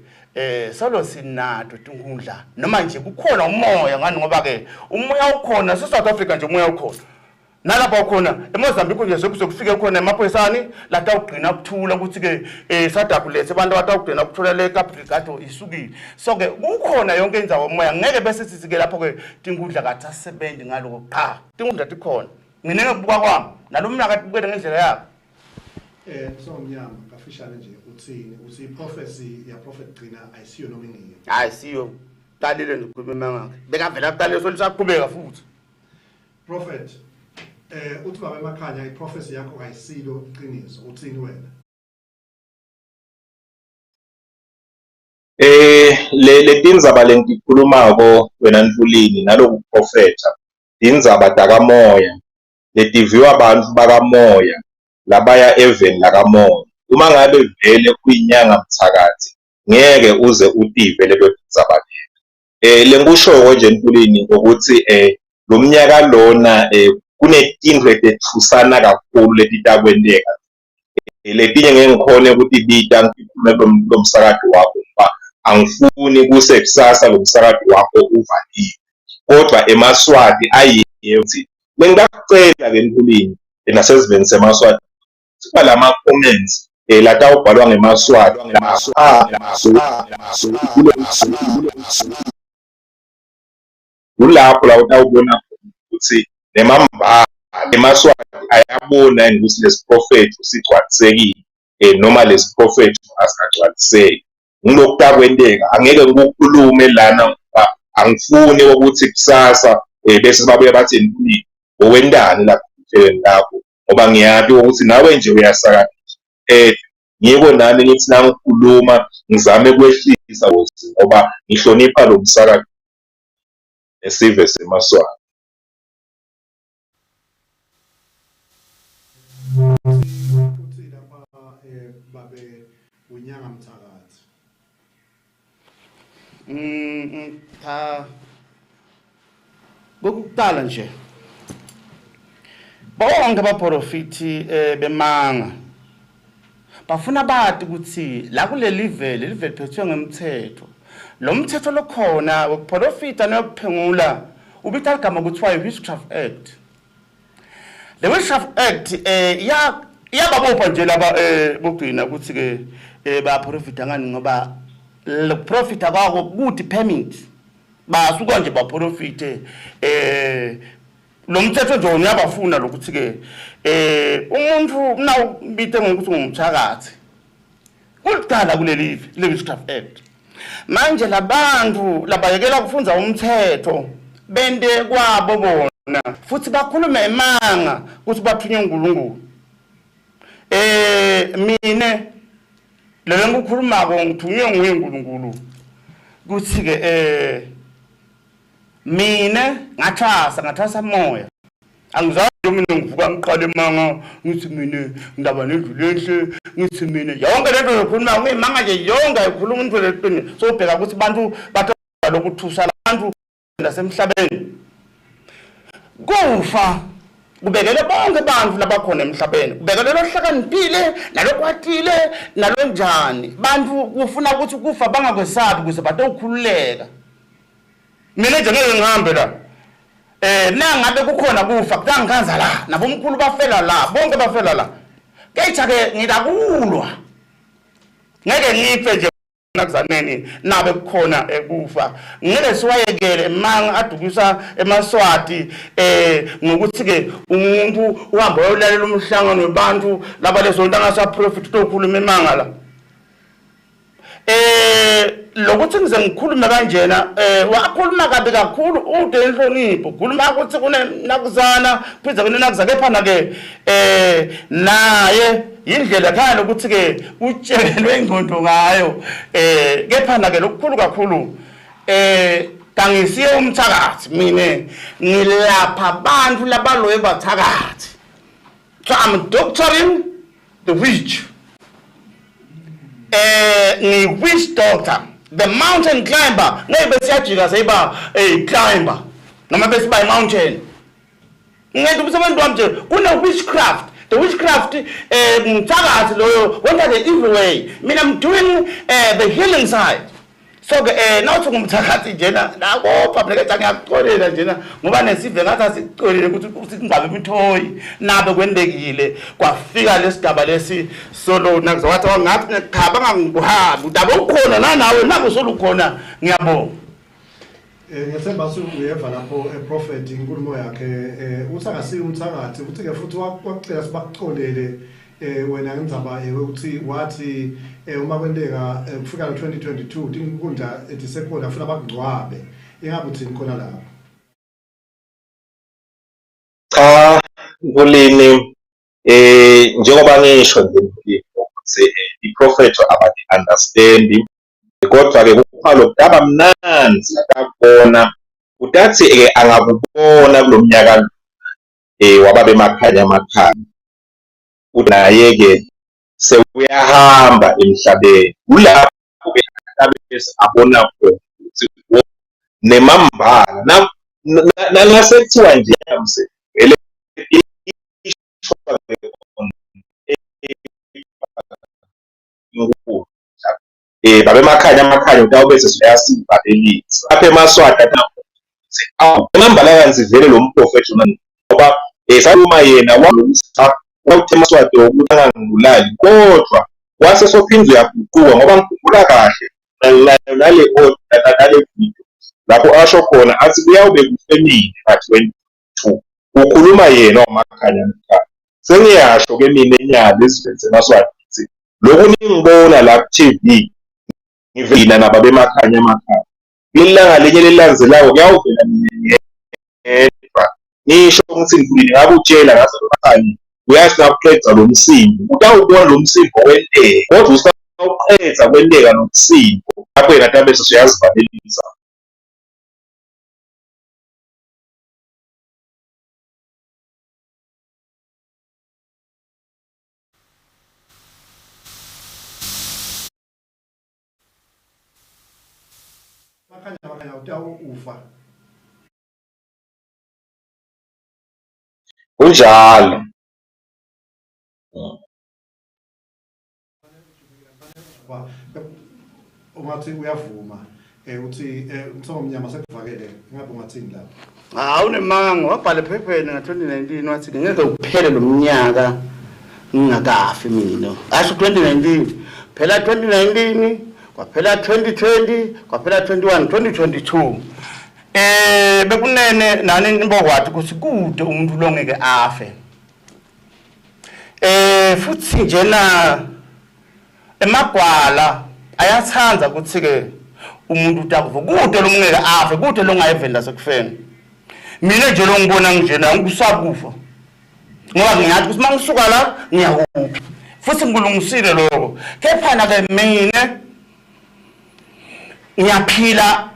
solo sinato tinkundla noma nje kukhona umoya ngani ngoba ke umoya ukhona South Africa nje umoya ukhona nalapha khona eMozambique nje sekufike khona emaphoyisani lata ugcina ukuthula ukuthi ke sadakulethe abantu abatawugcina ukuthola le capital isukile so ke kukhona yonke indzawo umoya ngeke bese sithi ke lapho ke tinkundla kathasebenzi ngaloko cha tinkundla tikhona ngine ngebuka kwami nalomnyaka kubele ngendlela yakhe songomnyama kafishane nje uthini uthi prophecy ya prophet gcina ayisiyo noma ingeke ayisiyo qalile nje ukukhuluma ngakhe bekavela kuqale solisaqhubeka futhi prophet uthi baba emakhaya iprofesi yakho ayisilo iqiniso uthini wena le tindzaba lentikhulumako wena Mpulini naloku profeta tindzaba takamoya letiviwa abantu bakamoya labaya eveni lakamoya uma ngabe vele kuyinyanga mthakathi ngeke uze utive lelo tindzaba lenkushoko nje Mpulini ukuthi lo mnyaka lona kunetinto letethusana kakhulu letitakwenteka letinye ngeke ngikhone ukuthi bita ngikhulume lomsakadi wakho ngoba angifuni kuse kusasa lomsakadi wakho uvaliwe kodwa eMaswati ayiyethi bengicela ke Nkulini naseziveni seMaswati siba lama comments lata ubhalwa ngeMaswati kulapho la utawubona ukuthi nemamba eMaswati ayabona ukuthi lesiprofethi sigcwalisekile noma lesiprofethi asingagcwaliseki. Ngilokhu kwenteka angeke ngikukhulume lana angifuni ukuthi kusasa bese babuye bathi Nkulini owendani lapho kuhlelweni lakho ngoba ngiyazi ukuthi nawe nje uyasakazisa ngiyiko nami ngithi nangikhuluma ngizame kwehlisa ngoba ngihlonipha lo msakazi esive seMaswati. Babe unyanga mthakathi. Cha kokuqala nje bonke abaprofiti bemanga bafuna bathi ukuthi la kuleli vele phethwe ngemthetho lo mthetho lokhona wokuprofita nokuphengula ubitha igama kuthiwa i-Witchcraft Act. The Witchcraft Act iyababopha nje laba bogcina ukuthi ke baprofita ngani ngoba lo profita kwako kuthi permit basuka nje baprofite lo mthetho nje uyabafuna lokuthi ke umuntu nawubite ngokuthi ngumthakathi kudala kuleli Witchcraft Act. Manje labantu labayekela kufunza umthetho bende kwabo bona futhi bakhulume emanga ukuthi bathunywe uNkulunkulu. Mine lelo ngikhuluma ko ngithunywe nguye uNkulunkulu kuthi ke mine ngathasa moya angizazi mina ngivuka ngiqala emanga ngithi mina ngidaba nendlu lenhle ngithi mina yonke lento ngikhuluma ngimanga nje yonke ayikhuluma into leqini so ubheka ukuthi abantu bathola lokuthusa abantu nasemhlabeni kufa kubekele bonke abantu labakhona emhlabeni kubekele lohlakaniphile nalokwatile nalonjani bantu kufuna ukuthi kufa bangakwesabi ukuze batokhululeka. Mina nje ngeke ngihambe la nangabe kukhona kufa kutangikhanza la nabomkhulu bafela la bonke bafela la kecha ke ngidakulwa ngeke ngife nje nakuzaneni nabe kukhona kufa ngeke siwayekele emanga adukisa eMaswati ngokuthi ke umuntu uhamba uyolalela umhlangano webantu laba lesonto angasaprofit tokhuluma emanga la lokuthi ngize ngikhulume kanjena wakhuluma kabi kakhulu ude inhlonipho khuluma ukuthi kunenakuzana phiza kunenakuza kephana ke naye indlela khaya ukuthi ke utshelwe ingqondo ngayo kephana ke lokukhulu kakhulu kangisiye umthakathi mine ngilapha abantu labaloye bathakathi. So I'm doctoring the witch. Witch doctor, the mountain climber. Maybe siyajika seyiba climber noma bese by mountain. Ngeke umsebenzi wami nje kuna witchcraft. The witchcraft mthakathi loyo went the evil way. Mina I'm doing the healing side. So nawuthi ngumthakathi njena nakopha phela ngiyakuxolela njena ngoba nesive ngathi asixolele ukuthi singabe bithoyi nabe kwendekile kwafika lesigaba lesi solo nakuza wathi wangathi khaba ngangikuhamba udaba ukhona nanawe naku solo ukhona ngiyabonga. Ngesemba uyeva lapho prophet inkulumo yakhe uthi angasiyo umthakathi uthi ke futhi wacela sibaxolele wena ngidzaba ukuthi wathi uma kwenteka kufika lo 2022 inkundla ethi sekhona afuna bakugcwabe ingabe uthini khona lapho. Cha Nkulini njengoba ngisho nje ukuthi iprofet abathi understand kodwa ke kukhona lokudaba mnanzi akabona utathi angakubona kulomnyaka wababe emakhaya naye ke sewuyahamba emhlabeni kulapho ke bese abona ukuthi nemambala nasekuthiwa nje yamse vele babe emakhaya utawubese siyasiva elithi apha eMaswati Mamba vele lo professional ngoba saluma yena wawuthe Yemaswati ukuthi angangibulali kodwa wase sophindwe yaguquka ngoba ngikhumbula kahle nale video lapho asho khona athi kuyawube kufemini ka-22 ukhuluma yena uMakhanya Mkhaya. Sengiyasho ke mina enyalo ezivele Yemaswati lokhu ningibona la ku-TV ngivina naba bemakhanya amakhaya ilanga lenye lilandzelako kuyawuvela ngedwa ngisho ukuthi ngivile ngakutshela ngaze Makhanya uyazi nakuqeda lo msindo utawubona lo msindo wenteka kodwa usawuqeda kwenteka lo msindo lapho yena tabe sesuyazivalelisa. Makhanya utawufa. Kunjalo. Ungathi uyavuma uthi umthomnyama sekuvakele ngabe ungathini la? Unemanga wabhala ephepheni nga-2019 wathi ngeke uphele lo mnyaka ngingakafi mina. Asho 2019 phela 2019 kwaphela 2020 kwaphela 21 2022 bekunene nani nibokwathi ukuthi kude umuntu lo ngeke afe. Futhi njena emagwala ayathanda ukuthi ke umuntu utakuva kude lo ngeke afe kude lo ngayevenda sekufeni. Mina nje lo ngibona njena ngisakufa ngoba ngiyathi ukuthi mangisuka la ngiyakuphi futhi ngilungisile lokho kepha na ke mina ngiyaphila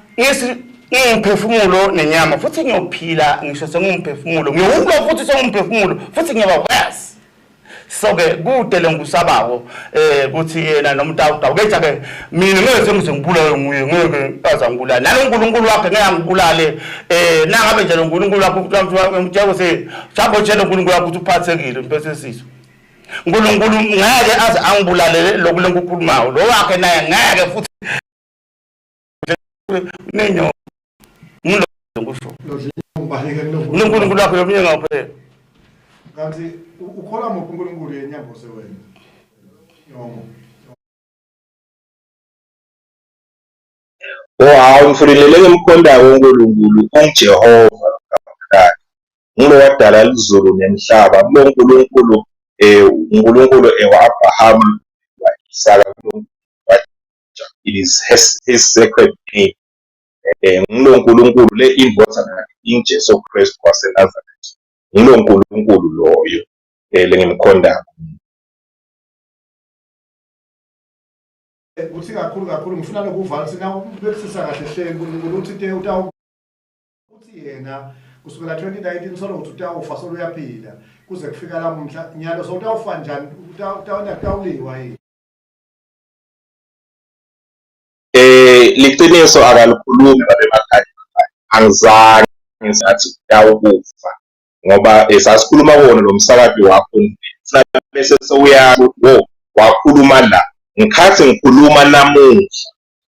ngimphefumulo nenyama futhi ngiyophila ngisho sengumphefumulo ngiyulo futhi sengumphefumulo futhi ngiyaba worse. So ke kude lo ngusabako ukuthi yena nomntawutawu keja ke mina ngeke ngizongibulala nguye ngeke azangibulala nalo uNkulunkulu wakhe ngeke angibulale nangabe nje lo uNkulunkulu wakhe umtshela se jambo tshela uNkulunkulu wakhe ukuthi uphathekile impethe sisho uNkulunkulu ngeke aze angibulale lokho lenkukhulumayo lo wakhe naye ngeke futhi nenyo ngilo ngisho uNkulunkulu wakhe yomnye ngaphela kanti ukholwa muphi uNkulunkulu yenyambo sewena? Yongo. Hawu ngifulelele emkhondako uNkulunkulu unguJehova kakhulu. Ngulo wadala izulu nemhlaba lo uNkulunkulu uNkulunkulu wa-Abraham wa-Isaka it is his sacred name. Ngulo uNkulunkulu le indvodana inJesu Kristu waseNazaretha. Ngulo uNkulunkulu loyo lengimkhondako. Uthi kakhulu ngifuna lokuvala sina ubekisisa kahle hle uNkulunkulu uthi uthi yena kusukela 2019 solo uthi utawufa solo uyaphila kuze kufika lamuhla nyalo so utawufa njani utawuliwa yini? Liqiniso akalikhulumi babemakhaya angizange ngisathi utawufa ngoba sasikhuluma wona lo msakazi wakho bese sewuyathi wakhuluma la ngikhathi ngikhuluma namuhla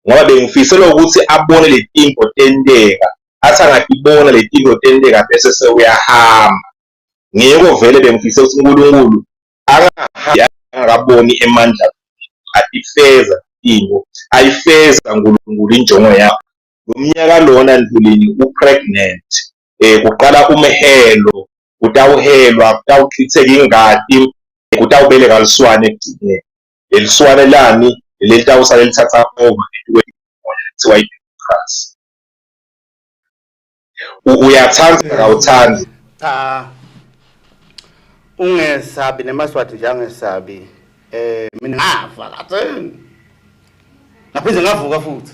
ngoba bengifisela ukuthi abone le tinto tenteka athi angakibona le tinto tenteka bese sewuyahamba ngeke vele bengifisela ukuthi uNkulunkulu angakaboni emandla atifeza into ayifeza uNkulunkulu injongo yakho lo mnyaka lona ndlulini upregnant kuqala umehelo utawuhelwa utawuchitheka ingadi utawubeleka liswane ekugcineni leliswane lani leli tawusale lithatha over kuthiwa i-democracy. Uyathanda kawuthandi cha ungesabi nemaswati nje angesabi mina ngafa katheni ngaphinde ngavuka futhi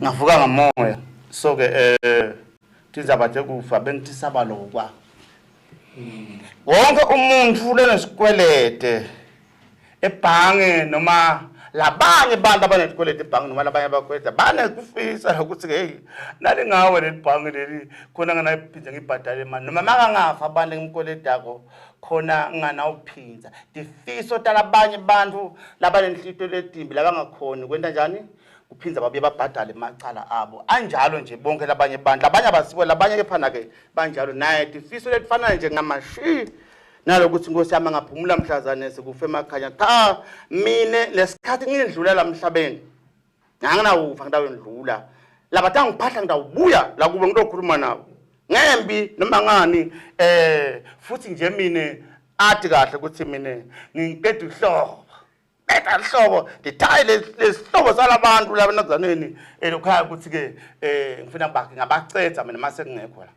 ngavuka ngamoya so ke tizaba nje kufa bengisaba lokwa wonke umuntu lenesikwelede ebhange noma labanye abantu abanesikwelede ebhange noma labanye abakweleda banekufisa ukuthi hey nali ngawe lebhange leli khona nganayiphindze ngibhadale imali noma makangafa abantu ngimkweledako khona nganawuphinza difiso talabanye abantu labanenhlito ledimbi labangakhoni kwenta njani kuphinza babuye babhadale amacala abo anjalo nje bonke labanye abantu labanye abasiwe labanye kephana ke banjalo naye tifiso letifana nje ngamashi nalokuthi Nkosi yami ngaphumula mhlazane sekufe emakhaya cha mine lesikhathi ngindlula la emhlabeni nganginawuva ngidawendlula labatha ngiphahla ngidawubuya la kube ngizokhuluma nawo ngembi noma ngani futhi nje mine athi kahle ukuthi mine ngiqeda uhlobo beta hlobo dithayi lesihlobo salabantu laba nakuzaneni lokhaya ukuthi ke ngifuna bakhe ngabacetha mina mase kungekho la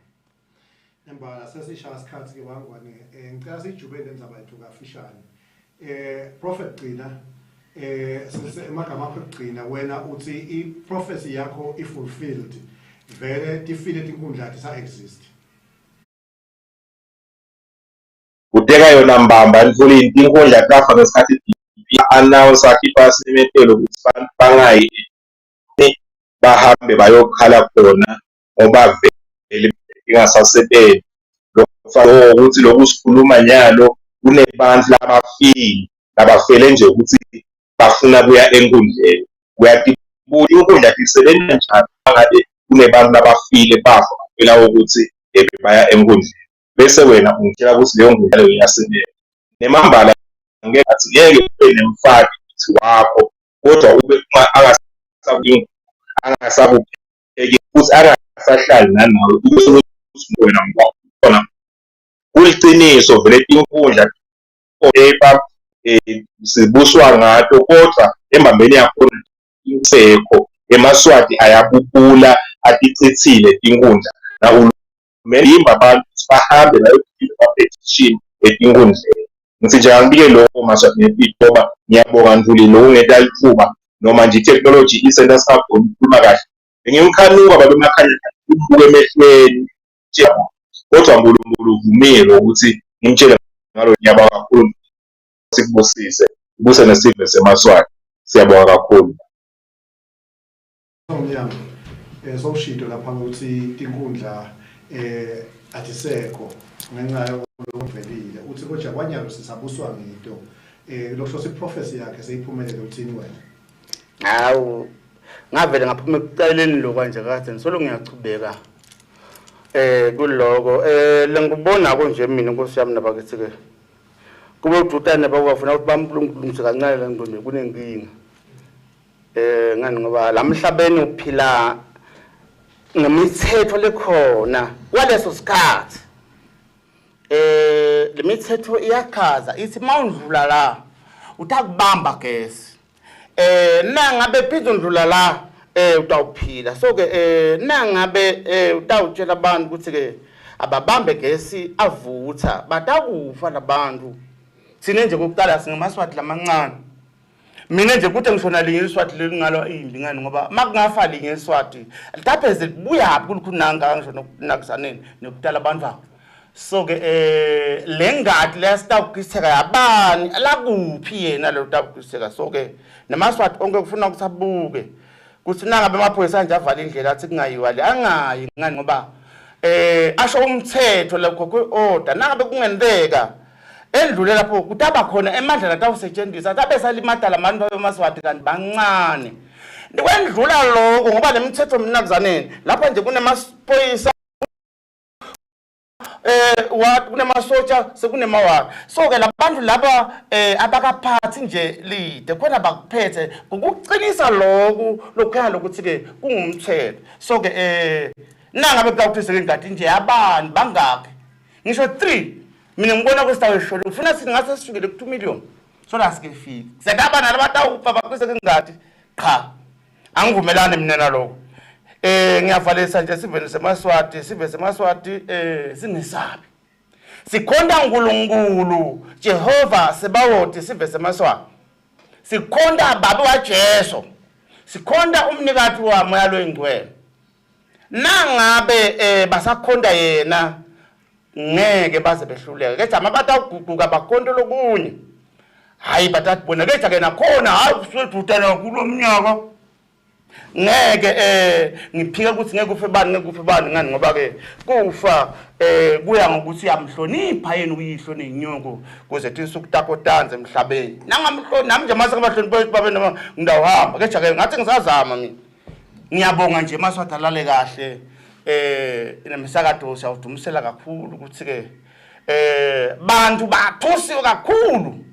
Nembala sesishaya isikhathi ke wangwane ngicela sijubele indaba yethu kafishane Prophet Gcina sese emagama akho Gcina wena uthi I prophecy yakho I fulfilled vele tifile tinkundla tisa exist Uteka yona mbamba nifuli inkundla kafa ngesikhathi announce akhipha simetelo ukuthi abantu bangayi bahambe bayokhala khona ngoba vele ingasasebenzi lokho ukuthi lokusikhuluma nyalo kunebantu labafele nje ukuthi bafuna kuya enkundleni uyatibuka inkundla isebenza njani ngabe kunebantu labafile bafa phela ukuthi baya enkundleni bese wena ungitshela ukuthi leyo nkundla leyo iyasebenza nemambala ngeke ube nemfaki wakho kodwa ube angasabupheki futhi angasahlali nanawe ube wena ngibona kuliqiniso vele inkundla paper sibuswa ngato kodwa embambeni yakho insekho emaswati ayabubula atichithile inkundla na uhulumeni abantu bahambe bayokhipha petition etinkundleni ngithi nje angibike lokho maswati ngempilo ngoba ngiyabonga Nduli lokungeta ithuba noma nje technology isenta sakho ukukhuluma kahle ngiyimkhanuka babemakhanya ubuke emehlweni kodwa uNkulunkulu uvumile ukuthi ngimtshele ngalo ngiyabonga kakhulu sikubusise ubuse nesipho semaswati siyabonga kakhulu Ngiyami soshito lapha ukuthi inkundla atisekho ngenxa yokuvelile uthi kodwa kwanyalo sisabuswa ngito lokho prophecy yakhe seyiphumelele uthini wena hawu ngavele ngaphuma ekuqaleni lo kanje kade ngisolo ngiyachubeka kuloko lengibona konje mina Nkosi yami nabakithi ke kube udutane bafuna ukuthi bamlungise kancane lengqondo kunenkinga ngani ngoba lamhlabeni uphila ngemithetho lekhona kwaleso sikhathi lemithetho iyakhaza ithi mawundlula la utakubamba gesi nangabe phizundlula la utawuphila so ke nangabe utawutshela abantu ukuthi ke ababambe gesi avutha batakufa labantu sine nje kokuqala singemaswati lamancane mina nje kuthi ngishona linye iswati lelingalo ingingani ngoba makungafa linye iswati litapheze kubuya kulukhunanga ngishona nakusaneni nokutala abantu abo so ke lengadi lesitawukiseka yabani alakuphi yena lo tawukiseka so ke namaswati onke kufuna ukusabuke kuthi nangabe amaphoyisa nje avala indlela athi kungayiwa le angayi ngani ngoba asho umthetho lokho ku-order nangabe kungenzeka endlule lapho kutaba khona emandla atawusetshenziswa tabe salimadala abantu babemaswati kanti bancane ndikwendlula lokho ngoba lemithetho mina kuzaneni lapha nje kunemaphoyisa kunemasotsha sekunemawaka so ke labantu laba abakaphathi nje lide khona bakuphethe ukuqinisa lokhu lokhaya lokuthi ke kungumthetho so ke nangabe kutawuthiseke ingadi nje yabani bangakhe ngisho 3 mina ngibona kusitawesholo ufuna sithi ngase sifikele ku 2 million so la sikefika sedaba nalabatawufa bakwiseke ingadi cha angivumelane mina nalokho ngiyavalisa nje sive semaswati singesabi sikhonda uNkulunkulu Jehova sebawothi sive semaswati sikhonda baba waJesu sikhonda umnikati wamoya loyingcwele nangabe basakhonda yena ngeke baze behluleke kethi amabataguguka bakhonto lokunye hayi batathi bona kethi ke nakhona hayi usudutana kulomnyaka ngeke ngiphika ukuthi ngeke ufe bani ngani ngoba ke kufa kuya ngokuthi yamhlonipha yena uyihlo nenyoko kuze thi sukutakotanze emhlabeni nangamhloni nami nje mase abahlonipha babe noma ngidawuhamba ke jake ngathi ngisazama mina ngiyabonga nje Yemaswati alale kahle nemsakazo siyawudumisela kakhulu ukuthi ke bantu bathusiwe kakhulu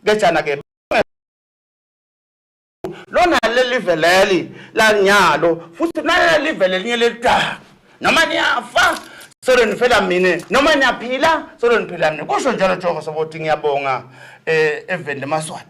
kejana ke lona leliveleli la nyalo futhi nale livele linye letaka noma niyafa solo nifela mina noma niyaphila solo niphila mina kusho njalo Joko sobothi ngiyabonga evende Yemaswati.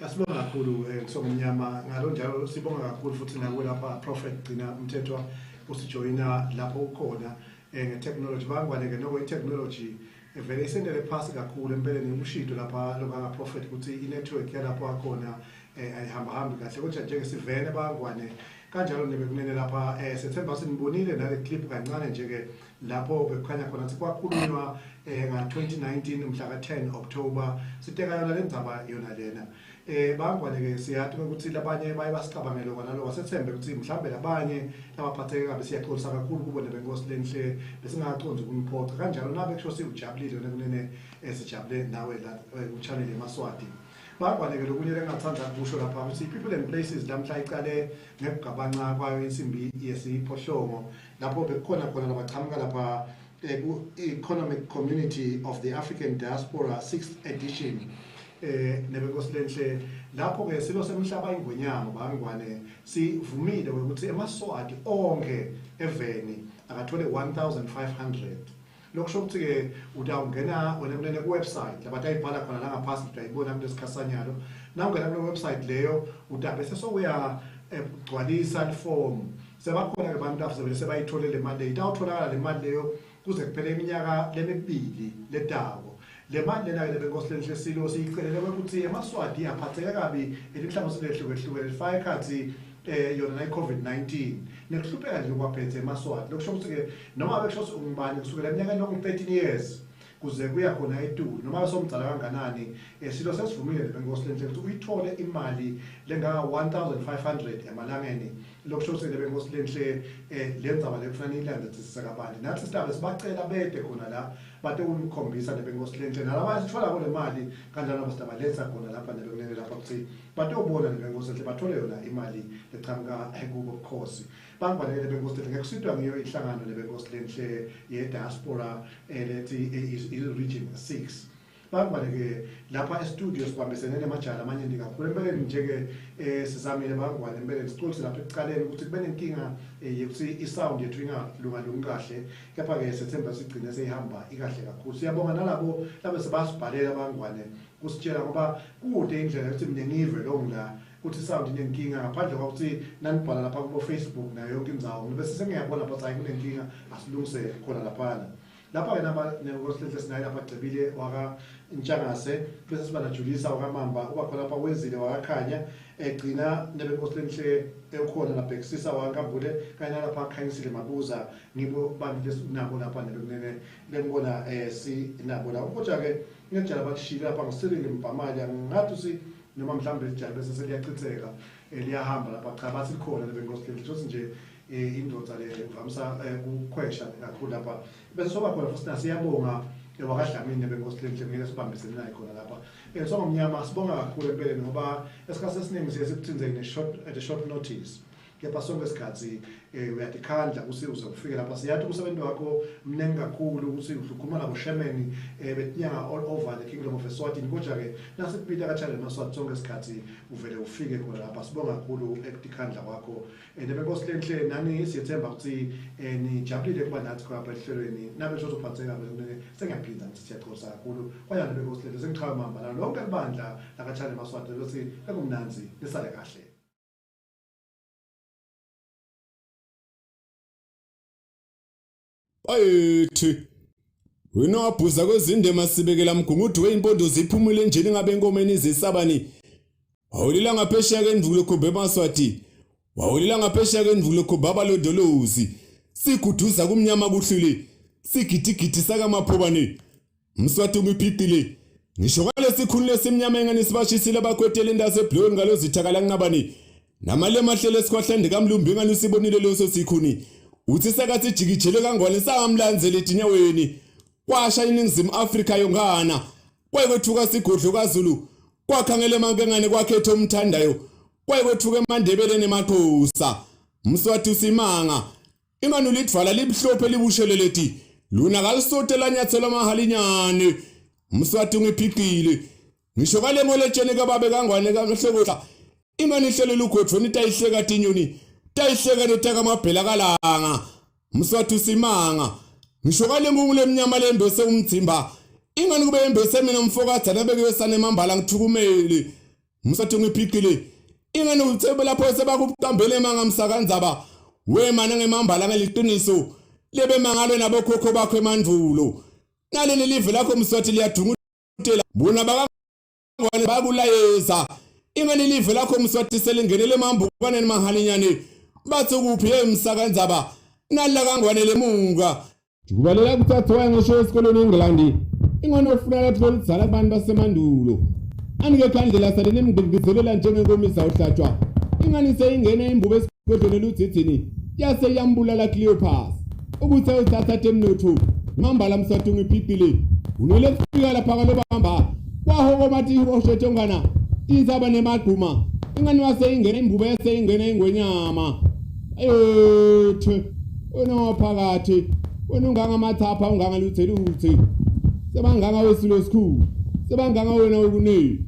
Asibonga kakhulu kusomnyama ngalo njalo sibonga kakhulu futhi nawe lapha Prophet Gcina Mthethwa usijoyina lapho ukhona ngetechnology bangwaneke noko itechnology vele isendele phasi kakhulu empeleni ushido lapha lokanga Prophet ukuthi inetwork yalapho akhona ayihamba hambi kahle kodwa nje sivele bangwane kanjalo nebekunene lapha September sinibonile nale clip kancane nje ke lapho bekukhanya khona sikwakhulunywa nga-2019 mhla ka-10 October siteka yona lendzaba yona lena bangwane ke siyathi ukuthi labanye baye basicabangele kona lokho sethembe ukuthi mhlambe labanye labaphatheke kabe siyaxolisa kakhulu kubo nebenkosi lenhle besingaconzi ukumphoxa kanjalo nabe kusho sijabulile nekunene sijabule nawe la ku-channel Yemaswati. Bangwane ke lokunye engathanda ukusho lapha ukuthi people and places lamhla iqale ngebugabanqa kwayo insimbi yesiphohlongo lapho bekukhona khona labaqhamuka lapha economic community of the African diaspora 6th edition nebenkosi lenhle lapho ke silo semhlaba ingonyama bangwane sivumile ukuthi eMaswati onke eveni akathole 1500 lokusho ukuthi ke utawungena wena ku-website labatayibhala khona la ngaphansi utayibona kulesikhasanyalo nawungena kule website leyo utabe sowuya gcwalisa iform sebakhona ke abantu abasebele sebayithole le mali itawutholakala le mali leyo kuze kuphele iminyaka lemibili letawo le mali lena ke benkosi lenhle silo siyicelele ukuthi eMaswati aphatheka kabi elinhlangothi lehlukehlukene lifaka ekhathi yona i-COVID-19 nekuhlupheka nje kwaphethe eMaswati lokusho ukuthi ke noma bekusho ungubani kusukela eminyakeni yoku-13 years kuze kuya khona eTulu noma besomdzala kanganani silo sesivumile benkosi lenhle ukuthi uyithole imali lengaka 1500 emalangeni lokusho ukuthi benkosi lenhle lendzaba lekufanele ilandisise kabanzi nathi silabe sibacela bede khona la bate ukukhombisa nebenkosi lenhle nalabanye sithola kule mali kanjalo abasidabaletha khona lapha nebekunene lapha ukuthi batobona nebenkosi lenhle bathole yona imali eqhamuka kubo bukhosi bangibhalele benkosi lenhle ngekusitwa ngiyo inhlangano nebenkosi lenhle ye-diaspora lethi i-region 6 bangibhaleke lapha e-studio sibambisene nemajala amanye kakhulu empeleni nje-ke sizamile bangwane empeleni sicolise lapha ekucaleni ukuthi kube nenkinga yokuthi isound yethu ingalungalungi kahle kepha-ke sethemba sigcine seyihamba ikahle kakhulu siyabonga nalabo labe sebasibhalela bangwane kusitshela ngoba kude indlela yokuthi mina ngive la ukuthi isound inenkinga ngaphandle kokuthi nanibhala lapha kubo-Facebook nayo yonke indzawo bese sengiyabona but hayi kunenkinga asilungise khona laphana lapha ke nenkosi lenhle sinaye lapha agcibile waka Ntshangase bese siba najulisa waka Mamba uba khona lapha wezile wakakhanya egcina nebenkosi lenhle ekhona lapha eksisa wakambule kanye lapha khanyisile mabuza ngibo bantu lesinabo lapha nebekunene lengibona si nabo la kodwa ke ngejala bakushila lapha ngosirile mbamali ngathi noma mhlambe lijalo bese seliyachitheka liyahamba lapha cha bathi khona nebenkosi lenhle ukuthi nje indoda le vamsa ukukhwesha kakhulu lapha bese soba khona futhi nasiyabonga wakadlamini benkosi lenhle ngeke sibambisene naye khona lapha songomnyama sibonga kakhulu empeleni ngoba esikhathi esiningi siye sikuthinzeke short notice kepha sonke isikhathi uyadikhandla ukuthi uze ufike lapha siyathi umsebenzi wakho mningi kakhulu ukuthi ukhuluma nabo shemeni betinyanga all over the kingdom of Eswatini kodwa ke nasikubita ka-channel Yemaswati sonke isikhathi uvele ufike khona lapha sibonga kakhulu ekudikhandla kwakho nebenkosi lenhle nani siyethemba ukuthi nijabulile kuba nathi khona ehlelweni nabe nje uzophatheka sengiyaphinda ngithi siyaxolisa kakhulu kwayona nebenkosi lenhle sengiqhawe mamba la lonke ibandla laka-channel Yemaswati lokuthi bekumnanzi nisale kahle. Ayethi wena wabhuza kwezindema sibekela mgungudu weimpondo ziphumule enjeni ngabe enkomeni izisabani wawulila ngaphesheya kendvulo khombe Yemaswati wawulila ngaphesheya kendvulo khombe abalondolozi siguduza kumnyama kuhlule sigidigidi sakamaphobane Mswati umiphiqile ngisho kwale sikhulule simnyama engani sibashisile abakwetele indase eblweni ngalo zithakala nqabani namale mahlelo esikhwahlande kamlumbi ngani usibonile leso sikhuni uthi sekathi jikijele kangwane sangamlandzele etinyaweni kwasha iningizimu Afrika yongana kwayikwethuka sigodlo kaZulu kwakhangele mankengane kwakhetha umthandayo kwayikwethuka eMandebele neMaqhosa Mswati usimanga ingani ulidvala libhlophe libusheleleti luna kalisote lanyathela mahalinyane Mswati ungiphikile ngisho kale ngoletsheni kababe kangwane kanhlokotha ingani ihlelela ugodlweni tayihleka tinyoni tayihleka netaka amabhela kalanga Mswati usimanga ngisho kale ngungu lemnyama lembese umthimba ingani kube embese mina mfokatha nabekiwe sane mambala ngithukumele Mswati ungiphikile ingani uthebe lapho sebakuqambele manga msakanzaba wemana ngemambala ngeliqiniso lebe mangalo nabokhokho bakho emandulo naleli live lakho Mswati liyadungutela bona bakangwane bakulayeza ingani live lakho Mswati selingenele mambukwaneni mahalinyane bathi kuphi emsakanzaba nalla kangwane lemunga kubalela kuthathwa ngisho esikoleni eNgilandi ingani ofuna lathi lizala abantu basemandulo anike khandlela salene mngizelela njengenkomisa uhlatshwa ingani seyingene imbubo esigodlweni ludzithini yase yambulala Cleopas ukuthi uthatha temnotho mambala Mswati ungiphikile unele kufika lapha kalobamba kwahoko mathi oshethe ngana izaba nemagquma ingani waseyingene imbubo yaseyingene ingwenyama ayothe wena phakathi wena unganga mathapha unganga luthe sebanganga wesilo sikhulu sebanganga wena ukune